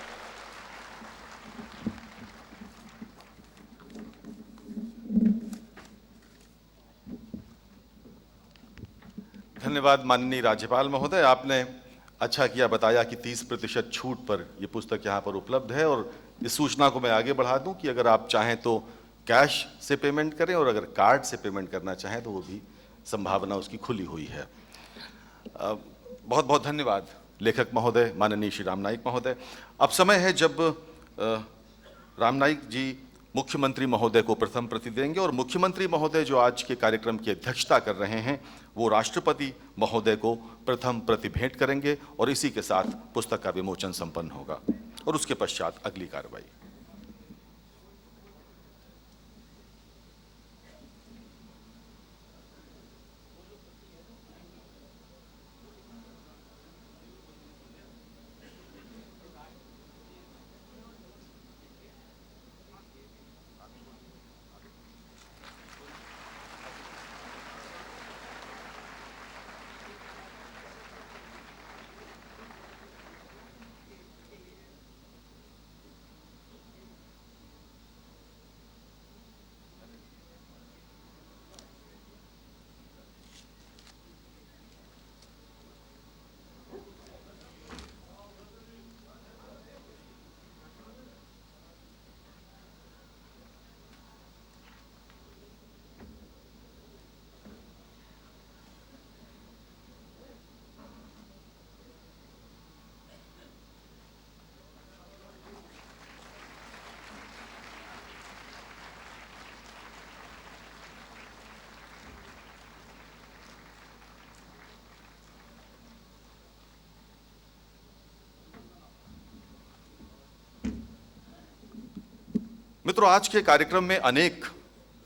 धन्यवाद माननीय राज्यपाल महोदय, आपने अच्छा किया बताया कि 30% छूट पर ये पुस्तक यहाँ पर उपलब्ध है। और इस सूचना को मैं आगे बढ़ा दूं कि अगर आप चाहें तो कैश से पेमेंट करें और अगर कार्ड से पेमेंट करना चाहें तो वो भी संभावना उसकी खुली हुई है। बहुत बहुत धन्यवाद लेखक महोदय, माननीय श्री रामनाईक महोदय। अब समय है जब रामनाईक जी मुख्यमंत्री महोदय को प्रथम प्रति देंगे और मुख्यमंत्री महोदय जो आज के कार्यक्रम की अध्यक्षता कर रहे हैं वो राष्ट्रपति महोदय को प्रथम प्रति भेंट करेंगे और इसी के साथ पुस्तक का विमोचन संपन्न होगा और उसके पश्चात अगली कार्रवाई। मित्रों, आज के कार्यक्रम में अनेक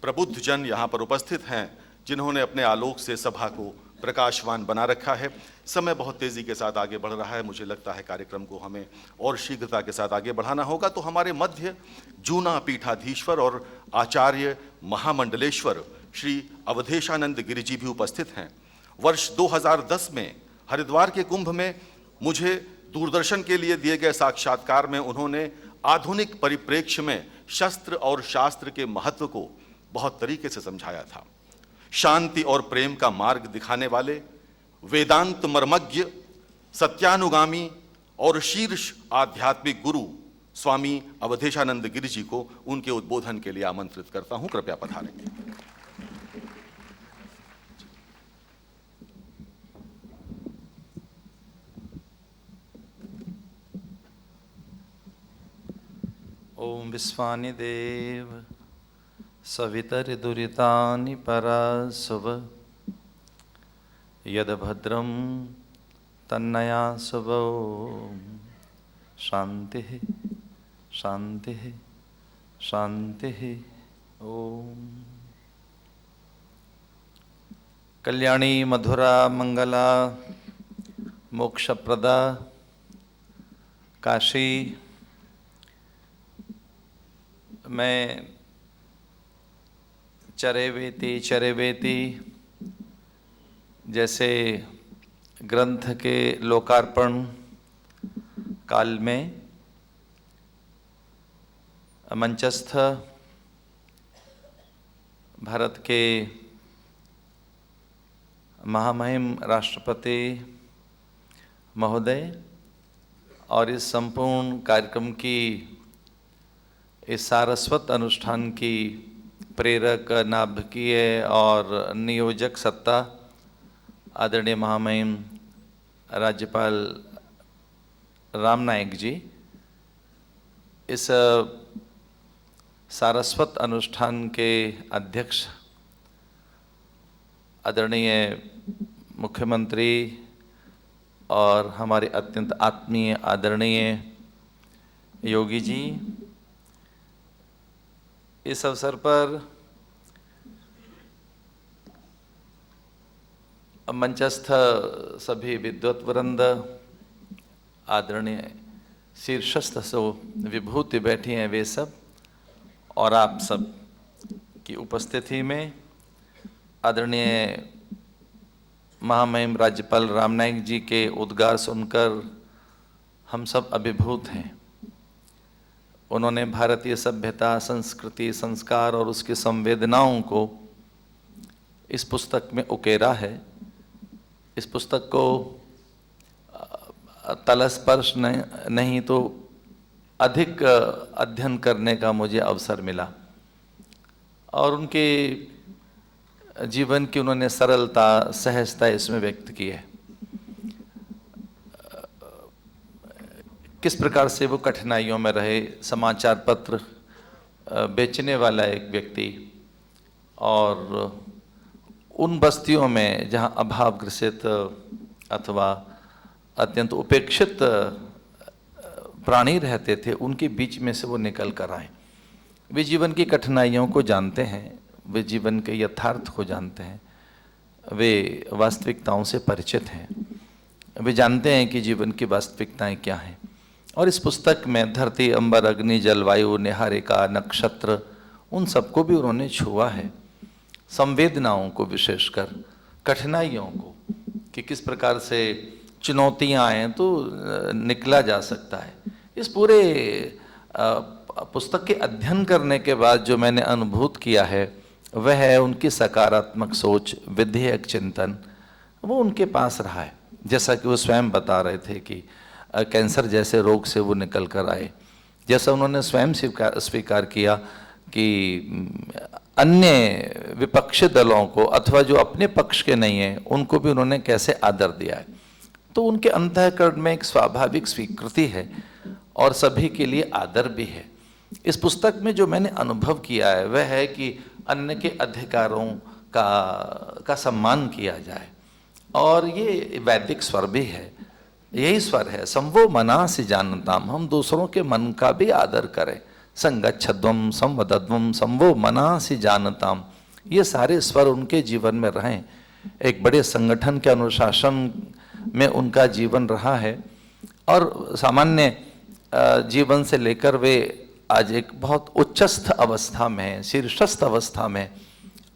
प्रबुद्ध जन यहाँ पर उपस्थित हैं जिन्होंने अपने आलोक से सभा को प्रकाशवान बना रखा है। समय बहुत तेजी के साथ आगे बढ़ रहा है, मुझे लगता है कार्यक्रम को हमें और शीघ्रता के साथ आगे बढ़ाना होगा। तो हमारे मध्य जूना पीठाधीश्वर और आचार्य महामंडलेश्वर श्री अवधेशानंद गिरि जी भी उपस्थित हैं। वर्ष 2010 में हरिद्वार के कुंभ में मुझे दूरदर्शन के लिए दिए गए साक्षात्कार में उन्होंने आधुनिक परिप्रेक्ष्य में शस्त्र और शास्त्र के महत्व को बहुत तरीके से समझाया था। शांति और प्रेम का मार्ग दिखाने वाले वेदांत मर्मज्ञ, सत्यानुगामी और शीर्ष आध्यात्मिक गुरु स्वामी अवधेशानंद गिरि जी को उनके उद्बोधन के लिए आमंत्रित करता हूं। कृपया पधारें। ओम विश्वानि देव सवितरि दुरितानि परासुव यद भद्रं तन्नया शुभो शांति शांति शांति। ओम कल्याणी मधुरा मंगला मोक्षप्रदा काशी मैं चरेवेति चरेवेति जैसे ग्रंथ के लोकार्पण काल में मंचस्थ भारत के महामहिम राष्ट्रपति महोदय और इस संपूर्ण कार्यक्रम की, इस सारस्वत अनुष्ठान की प्रेरक, नाभिकीय और नियोजक सत्ता आदरणीय महामहिम राज्यपाल राम नाईक जी, इस सारस्वत अनुष्ठान के अध्यक्ष आदरणीय मुख्यमंत्री और हमारे अत्यंत आत्मीय आदरणीय योगी जी, इस अवसर पर मंचस्थ सभी विद्वत वृंद, आदरणीय शीर्षस्थ सो विभूति बैठी हैं वे सब, और आप सब की उपस्थिति में आदरणीय महामहिम राज्यपाल राम नाईक जी के उद्गार सुनकर हम सब अभिभूत हैं। उन्होंने भारतीय सभ्यता, संस्कृति, संस्कार और उसकी संवेदनाओं को इस पुस्तक में उकेरा है। इस पुस्तक को तलस्पर्श नहीं तो अधिक अध्ययन करने का मुझे अवसर मिला, और उनके जीवन की उन्होंने सरलता, सहजता इसमें व्यक्त की है। किस प्रकार से वो कठिनाइयों में रहे, समाचार पत्र बेचने वाला एक व्यक्ति, और उन बस्तियों में जहाँ अभाव ग्रसित अथवा अत्यंत उपेक्षित प्राणी रहते थे, उनके बीच में से वो निकल कर आए। वे जीवन की कठिनाइयों को जानते हैं, वे जीवन के यथार्थ को जानते हैं, वे वास्तविकताओं से परिचित हैं, वे जानते हैं कि जीवन की वास्तविकताएं क्या हैं। और इस पुस्तक में धरती, अंबर, अग्नि, जलवायु, निहारिका, नक्षत्र, उन सबको भी उन्होंने छुआ है। संवेदनाओं को, विशेषकर कठिनाइयों को, कि किस प्रकार से चुनौतियां आए तो निकला जा सकता है। इस पूरे पुस्तक के अध्ययन करने के बाद जो मैंने अनुभूत किया है वह है उनकी सकारात्मक सोच, विधेयक चिंतन, वो उनके पास रहा है। जैसा कि वो स्वयं बता रहे थे कि कैंसर जैसे रोग से वो निकल कर आए, जैसा उन्होंने स्वयं स्वीकार किया कि अन्य विपक्षी दलों को अथवा जो अपने पक्ष के नहीं हैं उनको भी उन्होंने कैसे आदर दिया है। तो उनके अंतःकरण में एक स्वाभाविक स्वीकृति है और सभी के लिए आदर भी है। इस पुस्तक में जो मैंने अनुभव किया है वह है कि अन्य के अधिकारों का सम्मान किया जाए, और ये वैदिक स्वर भी है, यही स्वर है, संवो मनासि जानताम, हम दूसरों के मन का भी आदर करें। संगच्छध्वम संवदध्वम संवो मनासि जानताम, ये सारे स्वर उनके जीवन में रहें। एक बड़े संगठन के अनुशासन में उनका जीवन रहा है, और सामान्य जीवन से लेकर वे आज एक बहुत उच्चस्थ अवस्था में, शीर्षस्थ अवस्था में।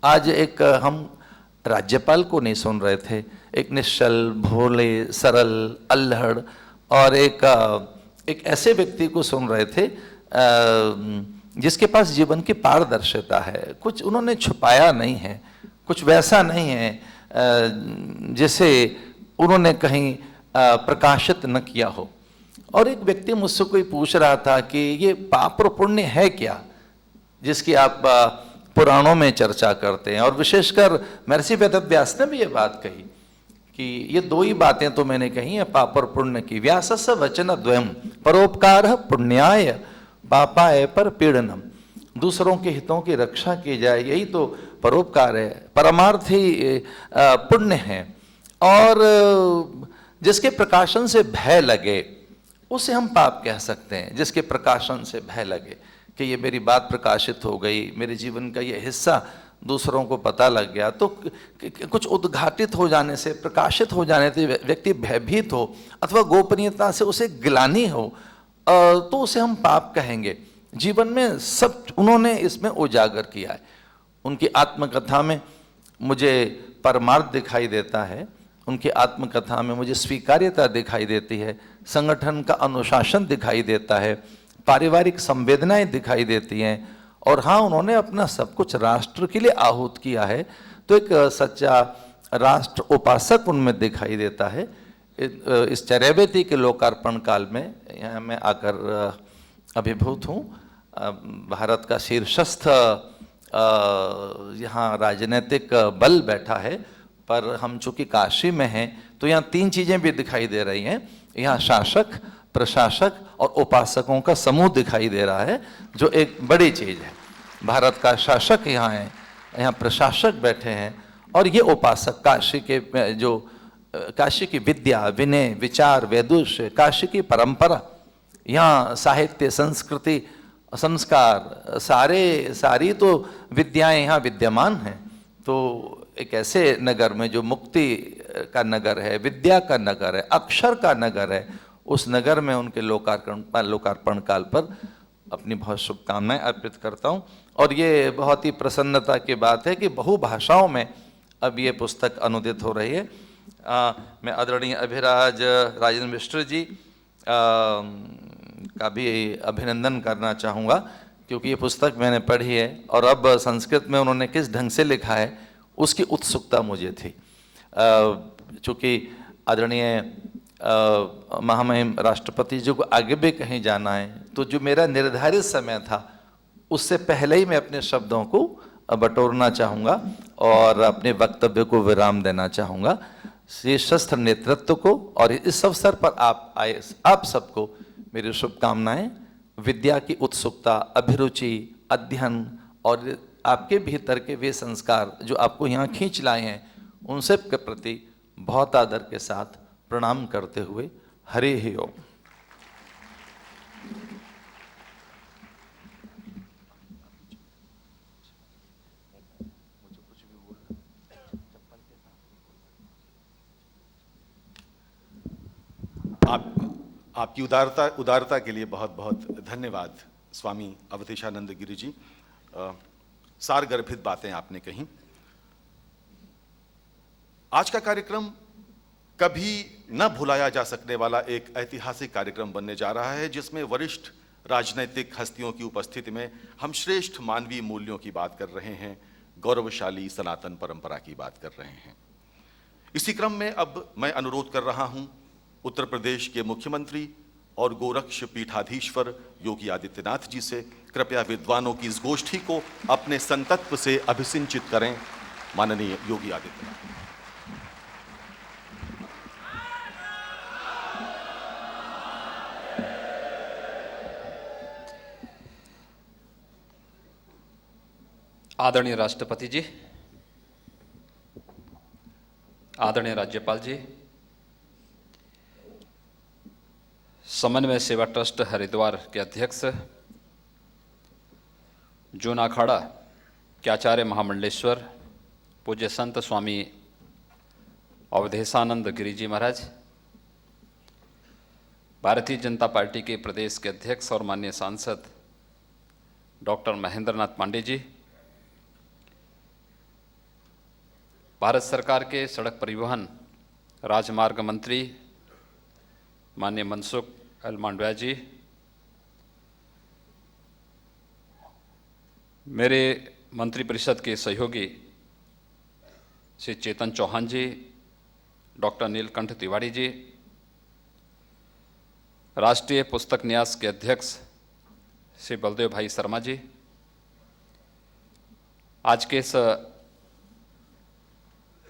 आज एक हम राज्यपाल को नहीं सुन रहे थे, एक निश्चल, भोले, सरल, अल्हड़ और एक ऐसे व्यक्ति को सुन रहे थे जिसके पास जीवन की पारदर्शिता है, कुछ उन्होंने छुपाया नहीं है, कुछ वैसा नहीं है जिसे उन्होंने कहीं प्रकाशित न किया हो। और एक व्यक्ति मुझसे कोई पूछ रहा था कि ये पाप और पुण्य है क्या जिसकी आप पुराणों में चर्चा करते हैं, और विशेषकर महर्षि वेदव्यास ने भी ये बात कही कि ये दो ही बातें तो मैंने कही है पाप और पुण्य की। व्यासस्य वचन द्वयम् परोपकार पुण्याय पापाय पर पीड़नम, दूसरों के हितों की रक्षा की जाए, यही तो परोपकार है, परमार्थ ही पुण्य है। और जिसके प्रकाशन से भय लगे उसे हम पाप कह सकते हैं। जिसके प्रकाशन से भय लगे कि ये मेरी बात प्रकाशित हो गई, मेरे जीवन का ये हिस्सा दूसरों को पता लग गया, तो कुछ उद्घाटित हो जाने से, प्रकाशित हो जाने से व्यक्ति भयभीत हो अथवा गोपनीयता से उसे गिलानी हो, तो उसे हम पाप कहेंगे। जीवन में सब उन्होंने इसमें उजागर किया है। उनकी आत्मकथा में मुझे परमार्थ दिखाई देता है, उनकी आत्मकथा में मुझे स्वीकार्यता दिखाई देती है, संगठन का अनुशासन दिखाई देता है, पारिवारिक संवेदनाएं दिखाई देती हैं, और हाँ, उन्होंने अपना सब कुछ राष्ट्र के लिए आहूत किया है। तो एक सच्चा राष्ट्र उपासक उनमें दिखाई देता है। इस चरैवेती के लोकार्पण काल में यहाँ मैं आकर अभिभूत हूँ। भारत का शीर्षस्थ यहाँ राजनीतिक बल बैठा है, पर हम चूंकि काशी में हैं तो यहाँ तीन चीज़ें भी दिखाई दे रही हैं। यहाँ शासक, प्रशासक और उपासकों का समूह दिखाई दे रहा है, जो एक बड़ी चीज़ है। भारत का शासक यहाँ है, यहाँ प्रशासक बैठे हैं, और ये उपासक काशी के जो काशी की विद्या, विनय, विचार, वैदुष्य, काशी की परंपरा, यहाँ साहित्य, संस्कृति, संस्कार, सारी तो विद्याएं यहाँ विद्यमान हैं। तो एक ऐसे नगर में जो मुक्ति का नगर है, विद्या का नगर है, अक्षर का नगर है, उस नगर में उनके लोकार्पण काल पर अपनी बहुत शुभकामनाएं अर्पित करता हूँ। और ये बहुत ही प्रसन्नता की बात है कि बहुभाषाओं में अब ये पुस्तक अनुदित हो रही है। मैं आदरणीय अभिराज राजेंद्र मिश्र जी का भी अभिनंदन करना चाहूँगा, क्योंकि ये पुस्तक मैंने पढ़ी है और अब संस्कृत में उन्होंने किस ढंग से लिखा है उसकी उत्सुकता मुझे थी। चूँकि आदरणीय महामहिम राष्ट्रपति जी को आगे भी कहीं जाना है, तो जो मेरा निर्धारित समय था उससे पहले ही मैं अपने शब्दों को बटोरना चाहूँगा और अपने वक्तव्य को विराम देना चाहूँगा। शीर्षस्थ नेतृत्व को और इस अवसर पर आप आए आप सबको मेरी शुभकामनाएं। विद्या की उत्सुकता, अभिरुचि, अध्ययन और आपके भीतर के वे संस्कार जो आपको यहाँ खींच लाए हैं, उन सब के प्रति बहुत आदर के साथ प्रणाम करते हुए हरि ही ओम। आपकी उदारता के लिए बहुत बहुत धन्यवाद स्वामी अवधेशानंद गिरि जी। सारगर्भित बातें आपने कही। आज का कार्यक्रम कभी न भुलाया जा सकने वाला एक ऐतिहासिक कार्यक्रम बनने जा रहा है, जिसमें वरिष्ठ राजनैतिक हस्तियों की उपस्थिति में हम श्रेष्ठ मानवीय मूल्यों की बात कर रहे हैं, गौरवशाली सनातन परंपरा की बात कर रहे हैं। इसी क्रम में अब मैं अनुरोध कर रहा हूं उत्तर प्रदेश के मुख्यमंत्री और गोरक्ष पीठाधीश्वर योगी आदित्यनाथ जी से, कृपया विद्वानों की इस गोष्ठी को अपने संतत्व से अभिसिंचित करें। माननीय योगी आदित्यनाथ। आदरणीय राष्ट्रपति जी, आदरणीय राज्यपाल जी, समन्वय सेवा ट्रस्ट हरिद्वार के अध्यक्ष, जून अखाड़ा के आचार्य महामंडलेश्वर पूज्य संत स्वामी अवधेशानंद गिरि जी महाराज, भारतीय जनता पार्टी के प्रदेश के अध्यक्ष और माननीय सांसद डॉक्टर महेंद्र नाथ पांडे जी, भारत सरकार के सड़क परिवहन राजमार्ग मंत्री माननीय मनसुख एल मांडविया जी, मेरे मंत्रिपरिषद के सहयोगी श्री चेतन चौहान जी, डॉक्टर नीलकंठ तिवारी जी, राष्ट्रीय पुस्तक न्यास के अध्यक्ष श्री बलदेव भाई शर्मा जी, आज के इस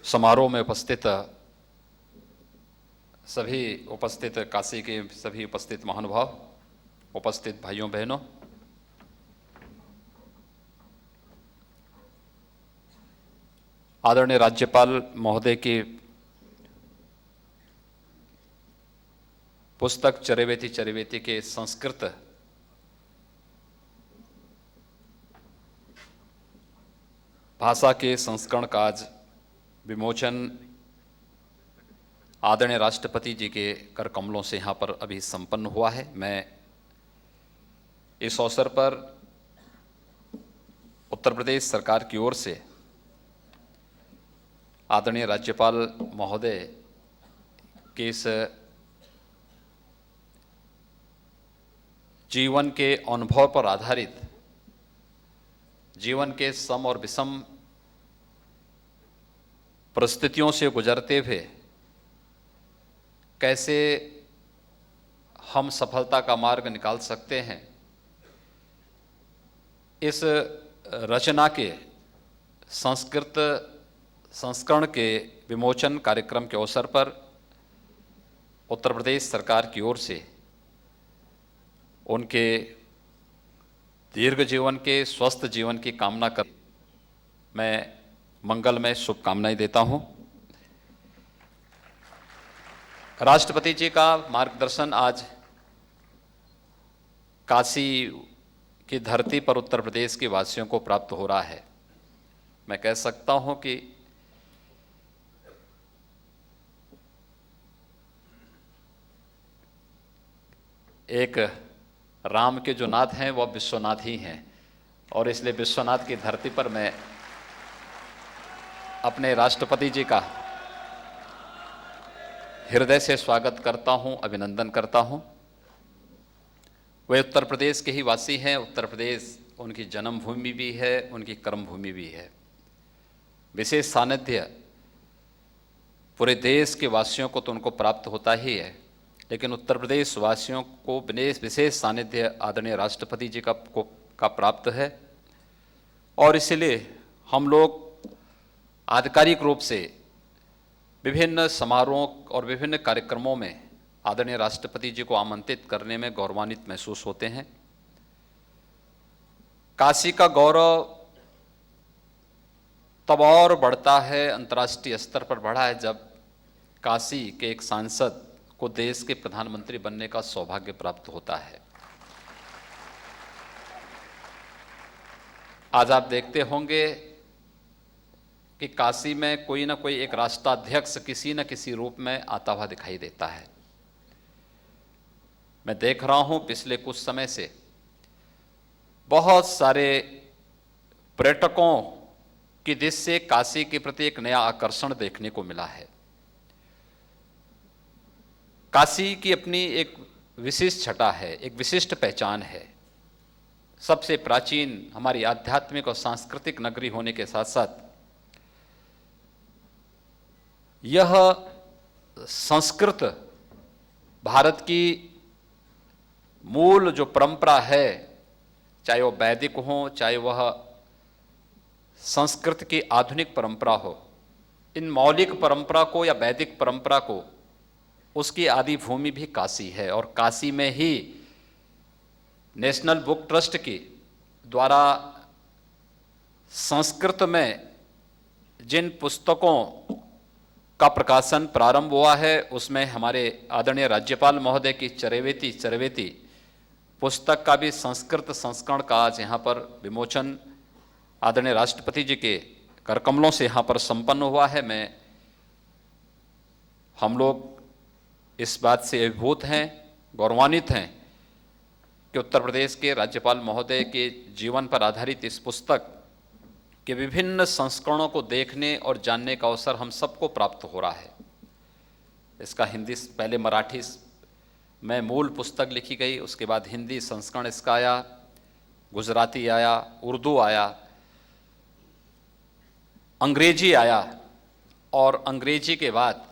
समारोह में उपस्थित सभी उपस्थित काशी के सभी उपस्थित महानुभाव, उपस्थित भाइयों बहनों, आदरणीय राज्यपाल महोदय की पुस्तक चरैवेति चरैवेति के संस्कृत भाषा के संस्करण का आज विमोचन आदरणीय राष्ट्रपति जी के कर कमलों से यहाँ पर अभी संपन्न हुआ है। मैं इस अवसर पर उत्तर प्रदेश सरकार की ओर से आदरणीय राज्यपाल महोदय कि इस जीवन के अनुभव पर आधारित जीवन के सम और विषम परिस्थितियों से गुजरते हुए कैसे हम सफलता का मार्ग निकाल सकते हैं, इस रचना के संस्कृत संस्करण के विमोचन कार्यक्रम के अवसर पर उत्तर प्रदेश सरकार की ओर से उनके दीर्घ जीवन के स्वस्थ जीवन की कामना कर मैं मंगलमय शुभकामनाएं देता हूं। राष्ट्रपति जी का मार्गदर्शन आज काशी की धरती पर उत्तर प्रदेश के वासियों को प्राप्त हो रहा है। मैं कह सकता हूं कि एक राम के जो नाथ हैं वह विश्वनाथ ही हैं, और इसलिए विश्वनाथ की धरती पर मैं अपने राष्ट्रपति जी का हृदय से स्वागत करता हूं, अभिनंदन करता हूं। वे उत्तर प्रदेश के ही वासी हैं। उत्तर प्रदेश उनकी जन्मभूमि भी है, उनकी कर्मभूमि भी है। विशेष सानिध्य पूरे देश के वासियों को तो उनको प्राप्त होता ही है, लेकिन उत्तर प्रदेश वासियों को विशेष सानिध्य आदरणीय राष्ट्रपति जी का प्राप्त है। और इसलिए हम लोग आधिकारिक रूप से विभिन्न समारोह और विभिन्न कार्यक्रमों में आदरणीय राष्ट्रपति जी को आमंत्रित करने में गौरवान्वित महसूस होते हैं। काशी का गौरव तब और बढ़ता है, अंतर्राष्ट्रीय स्तर पर बढ़ा है, जब काशी के एक सांसद को देश के प्रधानमंत्री बनने का सौभाग्य प्राप्त होता है। आज आप देखते होंगे कि काशी में कोई ना कोई एक राष्ट्राध्यक्ष किसी न किसी रूप में आता हुआ दिखाई देता है। मैं देख रहा हूं पिछले कुछ समय से बहुत सारे पर्यटकों की दृष्टि से काशी के प्रति एक नया आकर्षण देखने को मिला है। काशी की अपनी एक विशिष्ट छटा है, एक विशिष्ट पहचान है। सबसे प्राचीन हमारी आध्यात्मिक और सांस्कृतिक नगरी होने के साथ साथ यह संस्कृत भारत की मूल जो परंपरा है, चाहे वह वैदिक हो, चाहे वह संस्कृत की आधुनिक परंपरा हो, इन मौलिक परंपरा को या वैदिक परंपरा को उसकी आदि भूमि भी काशी है। और काशी में ही नेशनल बुक ट्रस्ट के द्वारा संस्कृत में जिन पुस्तकों का प्रकाशन प्रारंभ हुआ है, उसमें हमारे आदरणीय राज्यपाल महोदय की चरैवेति पुस्तक का भी संस्कृत संस्करण का आज यहाँ पर विमोचन आदरणीय राष्ट्रपति जी के करकमलों से यहाँ पर संपन्न हुआ है। हम लोग इस बात से अभिभूत हैं, गौरवान्वित हैं कि उत्तर प्रदेश के राज्यपाल महोदय के जीवन पर आधारित इस पुस्तक के विभिन्न संस्करणों को देखने और जानने का अवसर हम सबको प्राप्त हो रहा है। इसका हिंदी, पहले मराठी में मूल पुस्तक लिखी गई, उसके बाद हिंदी संस्करण इसका आया, गुजराती आया, उर्दू आया, अंग्रेजी आया, और अंग्रेजी के बाद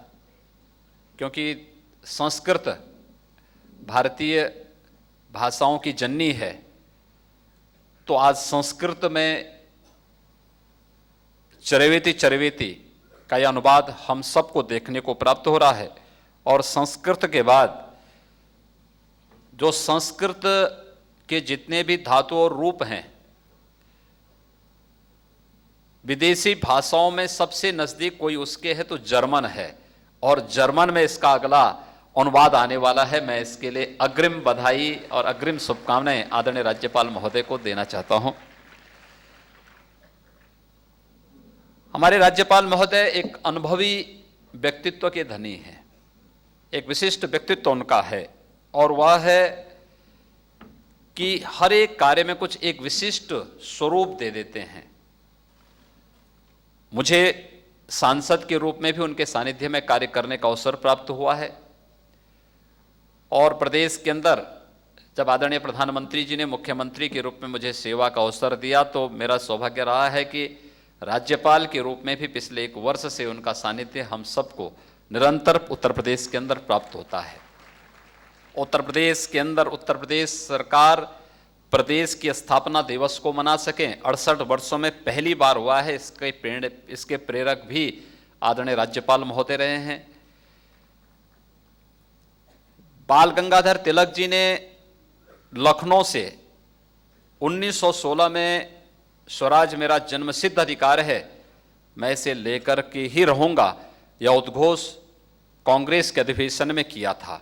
क्योंकि संस्कृत भारतीय भाषाओं की जननी है, तो आज संस्कृत में चरैवेति का यह अनुवाद हम सबको देखने को प्राप्त हो रहा है। और संस्कृत के बाद जो संस्कृत के जितने भी धातु और रूप हैं, विदेशी भाषाओं में सबसे नजदीक कोई उसके है तो जर्मन है, और जर्मन में इसका अगला अनुवाद आने वाला है। मैं इसके लिए अग्रिम बधाई और अग्रिम शुभकामनाएं आदरणीय राज्यपाल महोदय को देना चाहता हूं। हमारे राज्यपाल महोदय एक अनुभवी व्यक्तित्व के धनी हैं। एक विशिष्ट व्यक्तित्व उनका है, और वह है कि हर एक कार्य में कुछ एक विशिष्ट स्वरूप दे देते हैं। मुझे सांसद के रूप में भी उनके सानिध्य में कार्य करने का अवसर प्राप्त हुआ है। और प्रदेश के अंदर जब आदरणीय प्रधानमंत्री जी ने मुख्यमंत्री के रूप में मुझे सेवा का अवसर दिया तो मेरा सौभाग्य रहा है कि राज्यपाल के रूप में भी पिछले 1 वर्ष से उनका सानिध्य हम सबको निरंतर उत्तर प्रदेश के अंदर प्राप्त होता है। उत्तर प्रदेश के अंदर उत्तर प्रदेश सरकार प्रदेश की स्थापना दिवस को मना सकें 68 वर्षों में पहली बार हुआ है। इसके प्रेरक भी आदरणीय राज्यपाल महोदय रहे हैं। बाल गंगाधर तिलक जी ने लखनऊ से 1916 में स्वराज मेरा जन्मसिद्ध अधिकार है, मैं इसे लेकर के ही रहूंगा, यह उद्घोष कांग्रेस के अधिवेशन में किया था।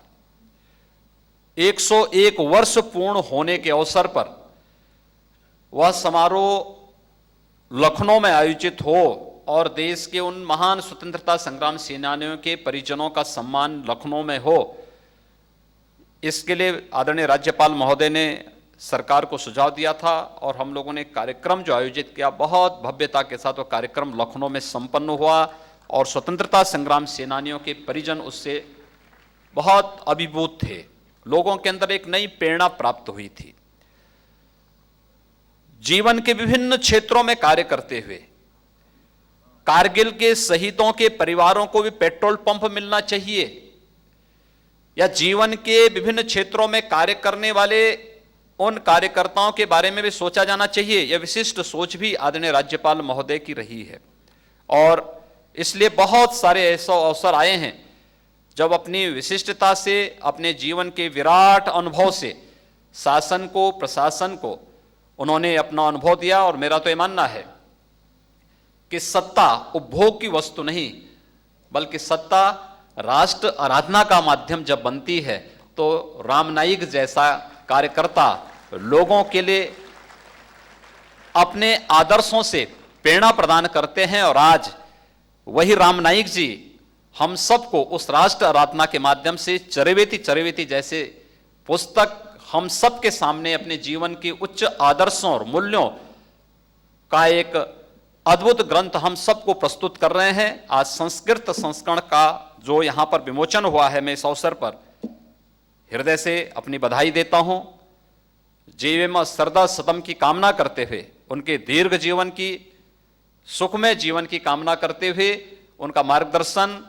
101 वर्ष पूर्ण होने के अवसर पर वह समारोह लखनऊ में आयोजित हो और देश के उन महान स्वतंत्रता संग्राम सेनानियों के परिजनों का सम्मान लखनऊ में हो, इसके लिए आदरणीय राज्यपाल महोदय ने सरकार को सुझाव दिया था और हम लोगों ने कार्यक्रम जो आयोजित किया बहुत भव्यता के साथ वो कार्यक्रम लखनऊ में संपन्न हुआ और स्वतंत्रता संग्राम सेनानियों के परिजन उससे बहुत अभिभूत थे। लोगों के अंदर एक नई प्रेरणा प्राप्त हुई थी। जीवन के विभिन्न क्षेत्रों में कार्य करते हुए कारगिल के शहीदों के परिवारों को भी पेट्रोल पंप मिलना चाहिए या जीवन के विभिन्न क्षेत्रों में कार्य करने वाले उन कार्यकर्ताओं के बारे में भी सोचा जाना चाहिए। यह विशिष्ट सोच भी आदरणीय राज्यपाल महोदय की रही है और इसलिए बहुत सारे ऐसे अवसर आए हैं जब अपनी विशिष्टता से, अपने जीवन के विराट अनुभव से शासन को, प्रशासन को उन्होंने अपना अनुभव दिया। और मेरा तो ये मानना है कि सत्ता उपभोग की वस्तु नहीं बल्कि सत्ता राष्ट्र आराधना का माध्यम जब बनती है तो राम नाईक जैसा कार्यकर्ता लोगों के लिए अपने आदर्शों से प्रेरणा प्रदान करते हैं और आज वही राम नाईक जी हम सबको उस राष्ट्र आराधना के माध्यम से चरवेती जैसे पुस्तक हम सबके सामने अपने जीवन के उच्च आदर्शों और मूल्यों का एक अद्भुत ग्रंथ हम सबको प्रस्तुत कर रहे हैं। आज संस्कृत संस्करण का जो यहां पर विमोचन हुआ है, मैं इस अवसर पर हृदय से अपनी बधाई देता हूं। जीवेम सरदा सतम की कामना करते हुए, उनके दीर्घ जीवन की, सुखमय जीवन की कामना करते हुए उनका मार्गदर्शन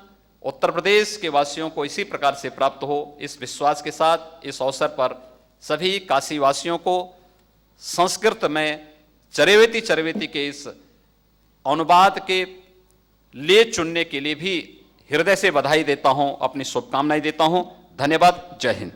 उत्तर प्रदेश के वासियों को इसी प्रकार से प्राप्त हो, इस विश्वास के साथ इस अवसर पर सभी काशी वासियों को संस्कृत में चरवेती के इस अनुवाद के लिए चुनने के लिए भी हृदय से बधाई देता हूं, अपनी शुभकामनाएं देता हूं। धन्यवाद। जय हिंद।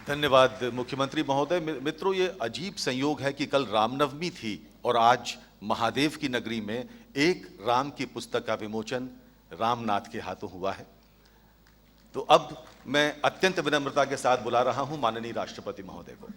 धन्यवाद मुख्यमंत्री महोदय। मित्रों, ये अजीब संयोग है कि कल रामनवमी थी और आज महादेव की नगरी में एक राम की पुस्तक का विमोचन रामनाथ के हाथों हुआ है। तो अब मैं अत्यंत विनम्रता के साथ बुला रहा हूं माननीय राष्ट्रपति महोदय को।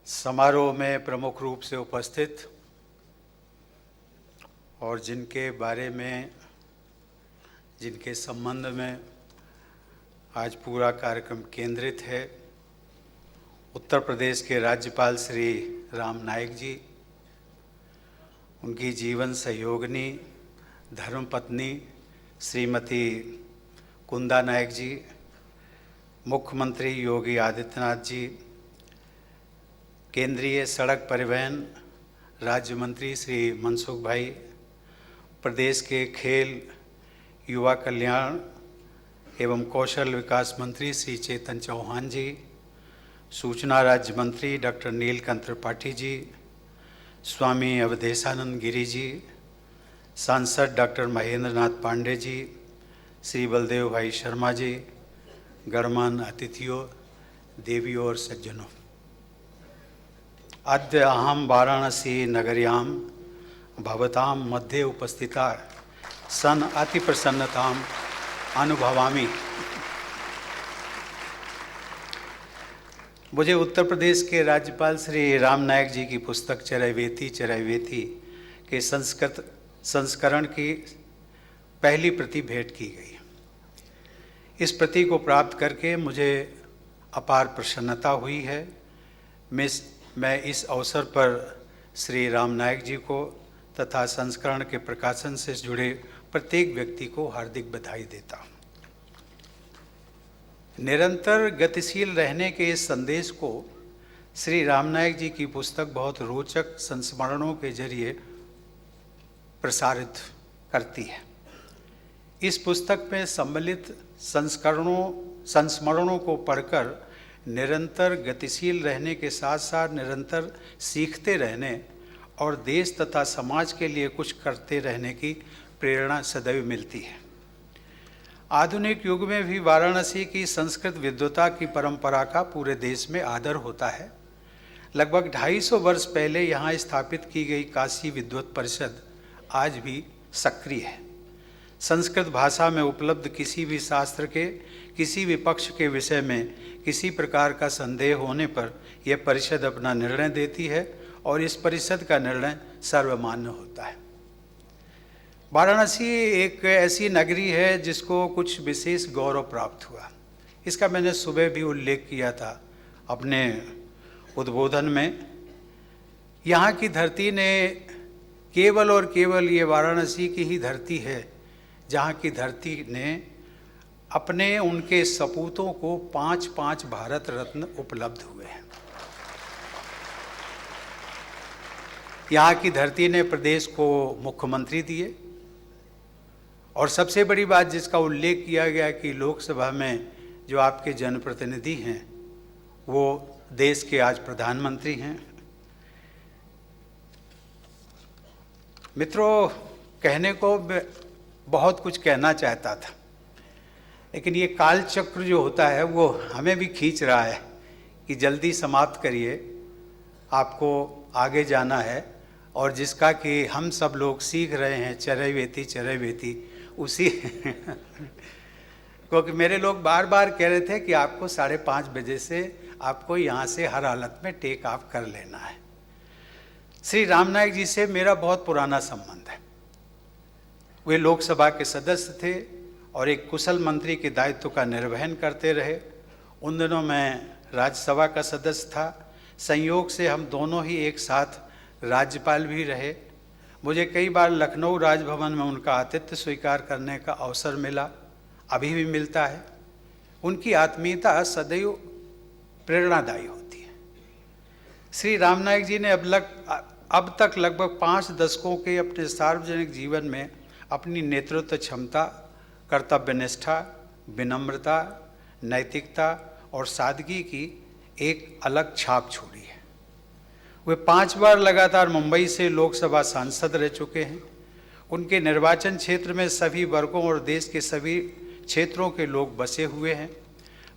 समारोह में प्रमुख रूप से उपस्थित और जिनके बारे में, जिनके संबंध में आज पूरा कार्यक्रम केंद्रित है, उत्तर प्रदेश के राज्यपाल श्री राम नाईक जी, उनकी जीवन सहयोगिनी धर्मपत्नी श्रीमती कुंदा नायक जी, मुख्यमंत्री योगी आदित्यनाथ जी, केंद्रीय सड़क परिवहन राज्य मंत्री श्री मनसुख भाई, प्रदेश के खेल युवा कल्याण एवं कौशल विकास मंत्री श्री चेतन चौहान जी, सूचना राज्य मंत्री डॉक्टर नीलकंठ त्रिपाठी जी, स्वामी अवधेशानंद गिरी जी, सांसद डॉक्टर महेंद्र नाथ पांडे जी, श्री बलदेव भाई शर्मा जी, गणमान्य अतिथियों, देवियों और सज्जनों, अद्य अहम वाराणसी नगर्यां भवतां मध्ये उपस्थिता सन अति प्रसन्नताम् अनुभवामि। मुझे उत्तर प्रदेश के राज्यपाल श्री राम नायक जी की पुस्तक चरैवेति चरैवेति के संस्कृत संस्करण की पहली प्रति भेंट की गई। इस प्रति को प्राप्त करके मुझे अपार प्रसन्नता हुई है। मैं इस अवसर पर श्री राम नायक जी को तथा संस्करण के प्रकाशन से जुड़े प्रत्येक व्यक्ति को हार्दिक बधाई देता हूँ। निरंतर गतिशील रहने के इस संदेश को श्री राम नायक जी की पुस्तक बहुत रोचक संस्मरणों के जरिए प्रसारित करती है। इस पुस्तक में सम्मिलित संस्मरणों को पढ़कर निरंतर गतिशील रहने के साथ साथ निरंतर सीखते रहने और देश तथा समाज के लिए कुछ करते रहने की प्रेरणा सदैव मिलती है। आधुनिक युग में भी वाराणसी की संस्कृत विद्वता की परंपरा का पूरे देश में आदर होता है। लगभग 250 वर्ष पहले यहाँ स्थापित की गई काशी विद्वत परिषद आज भी सक्रिय है। संस्कृत भाषा में उपलब्ध किसी भी शास्त्र के किसी भी पक्ष के विषय में किसी प्रकार का संदेह होने पर यह परिषद अपना निर्णय देती है और इस परिषद का निर्णय सर्वमान्य होता है। वाराणसी एक ऐसी नगरी है जिसको कुछ विशेष गौरव प्राप्त हुआ। इसका मैंने सुबह भी उल्लेख किया था अपने उद्बोधन में। यहाँ की धरती ने केवल और केवल ये वाराणसी की ही धरती है जहाँ की धरती ने अपने उनके सपूतों को 5-5 भारत रत्न उपलब्ध हुए हैं। यहाँ की धरती ने प्रदेश को मुख्यमंत्री दिए और सबसे बड़ी बात जिसका उल्लेख किया गया कि लोकसभा में जो आपके जनप्रतिनिधि हैं वो देश के आज प्रधानमंत्री हैं। मित्रों, कहने को बहुत कुछ कहना चाहता था, लेकिन ये काल चक्र जो होता है वो हमें भी खींच रहा है कि जल्दी समाप्त करिए, आपको आगे जाना है। और जिसका कि हम सब लोग सीख रहे हैं चरैवेति चरैवेति उसी क्योंकि मेरे लोग बार बार कह रहे थे कि आपको 5:30 बजे से आपको यहाँ से हर हालत में टेक ऑफ कर लेना है। श्री राम नायक जी से मेरा बहुत पुराना संबंध है। वे लोकसभा के सदस्य थे और एक कुशल मंत्री के दायित्व का निर्वहन करते रहे। उन दिनों मैं राज्यसभा का सदस्य था। संयोग से हम दोनों ही एक साथ राज्यपाल भी रहे। मुझे कई बार लखनऊ राजभवन में उनका आतिथ्य स्वीकार करने का अवसर मिला, अभी भी मिलता है। उनकी आत्मीयता सदैव प्रेरणादायी होती है। श्री राम नायक जी ने अब तक लगभग 5 दशकों के अपने सार्वजनिक जीवन में अपनी नेतृत्व क्षमता, कर्तव्यनिष्ठा, विनम्रता, नैतिकता और सादगी की एक अलग छाप छोड़ी है। वे 5 बार लगातार मुंबई से लोकसभा सांसद रह चुके हैं। उनके निर्वाचन क्षेत्र में सभी वर्गों और देश के सभी क्षेत्रों के लोग बसे हुए हैं।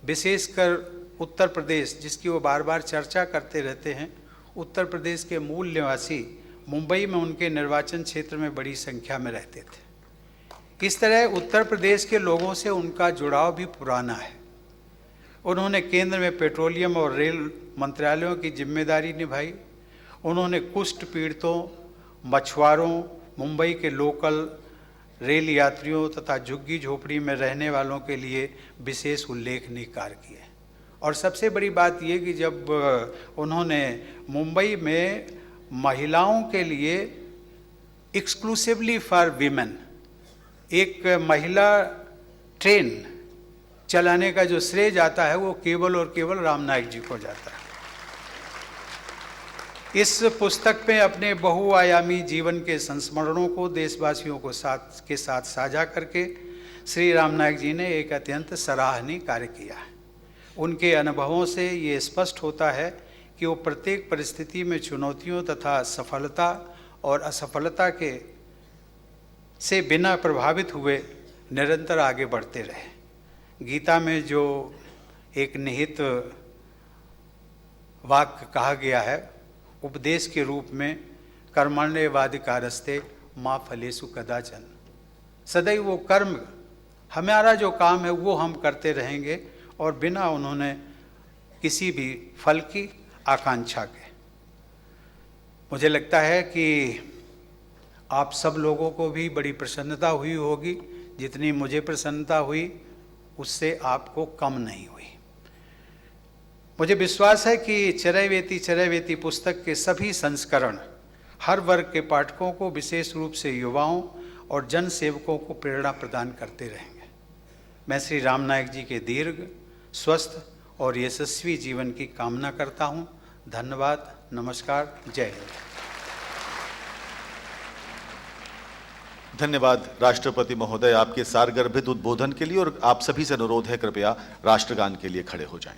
विशेषकर उत्तर प्रदेश, जिसकी वो बार बार चर्चा करते रहते हैं, उत्तर प्रदेश के मूल निवासी मुंबई में उनके निर्वाचन क्षेत्र में बड़ी संख्या में रहते थे। इस तरह उत्तर प्रदेश के लोगों से उनका जुड़ाव भी पुराना है। उन्होंने केंद्र में पेट्रोलियम और रेल मंत्रालयों की जिम्मेदारी निभाई। उन्होंने कुष्ठ पीड़ितों, मछुआरों, मुंबई के लोकल रेल यात्रियों तथा झुग्गी झोपड़ी में रहने वालों के लिए विशेष उल्लेखनीय कार्य किए। और सबसे बड़ी बात ये कि जब उन्होंने मुंबई में महिलाओं के लिए एक्सक्लूसिवली फॉर वीमेन एक महिला ट्रेन चलाने का जो श्रेय जाता है वो केवल और केवल राम नायक जी को जाता है। इस पुस्तक में अपने बहुआयामी जीवन के संस्मरणों को देशवासियों को के साथ साझा करके श्री राम नायक जी ने एक अत्यंत सराहनीय कार्य किया है। उनके अनुभवों से ये स्पष्ट होता है कि वो प्रत्येक परिस्थिति में चुनौतियों तथा सफलता और असफलता के से बिना प्रभावित हुए निरंतर आगे बढ़ते रहे। गीता में जो एक निहित वाक्य कहा गया है, उपदेश के रूप में कर्मण्येवाधिकारस्ते मा फलेषु कदाचन, सदैव वो कर्म, हमारा जो काम है वो हम करते रहेंगे और बिना उन्होंने किसी भी फल की आकांक्षा के। मुझे लगता है कि आप सब लोगों को भी बड़ी प्रसन्नता हुई होगी, जितनी मुझे प्रसन्नता हुई उससे आपको कम नहीं हुई। मुझे विश्वास है कि चरैवेति पुस्तक के सभी संस्करण हर वर्ग के पाठकों को, विशेष रूप से युवाओं और जन सेवकों को प्रेरणा प्रदान करते रहेंगे। मैं श्री राम नायक जी के दीर्घ, स्वस्थ और यशस्वी जीवन की कामना करता हूँ। धन्यवाद, नमस्कार, जय हिंद। धन्यवाद राष्ट्रपति महोदय आपके सारगर्भित उद्बोधन के लिए, और आप सभी से अनुरोध है कृपया राष्ट्रगान के लिए खड़े हो जाएं।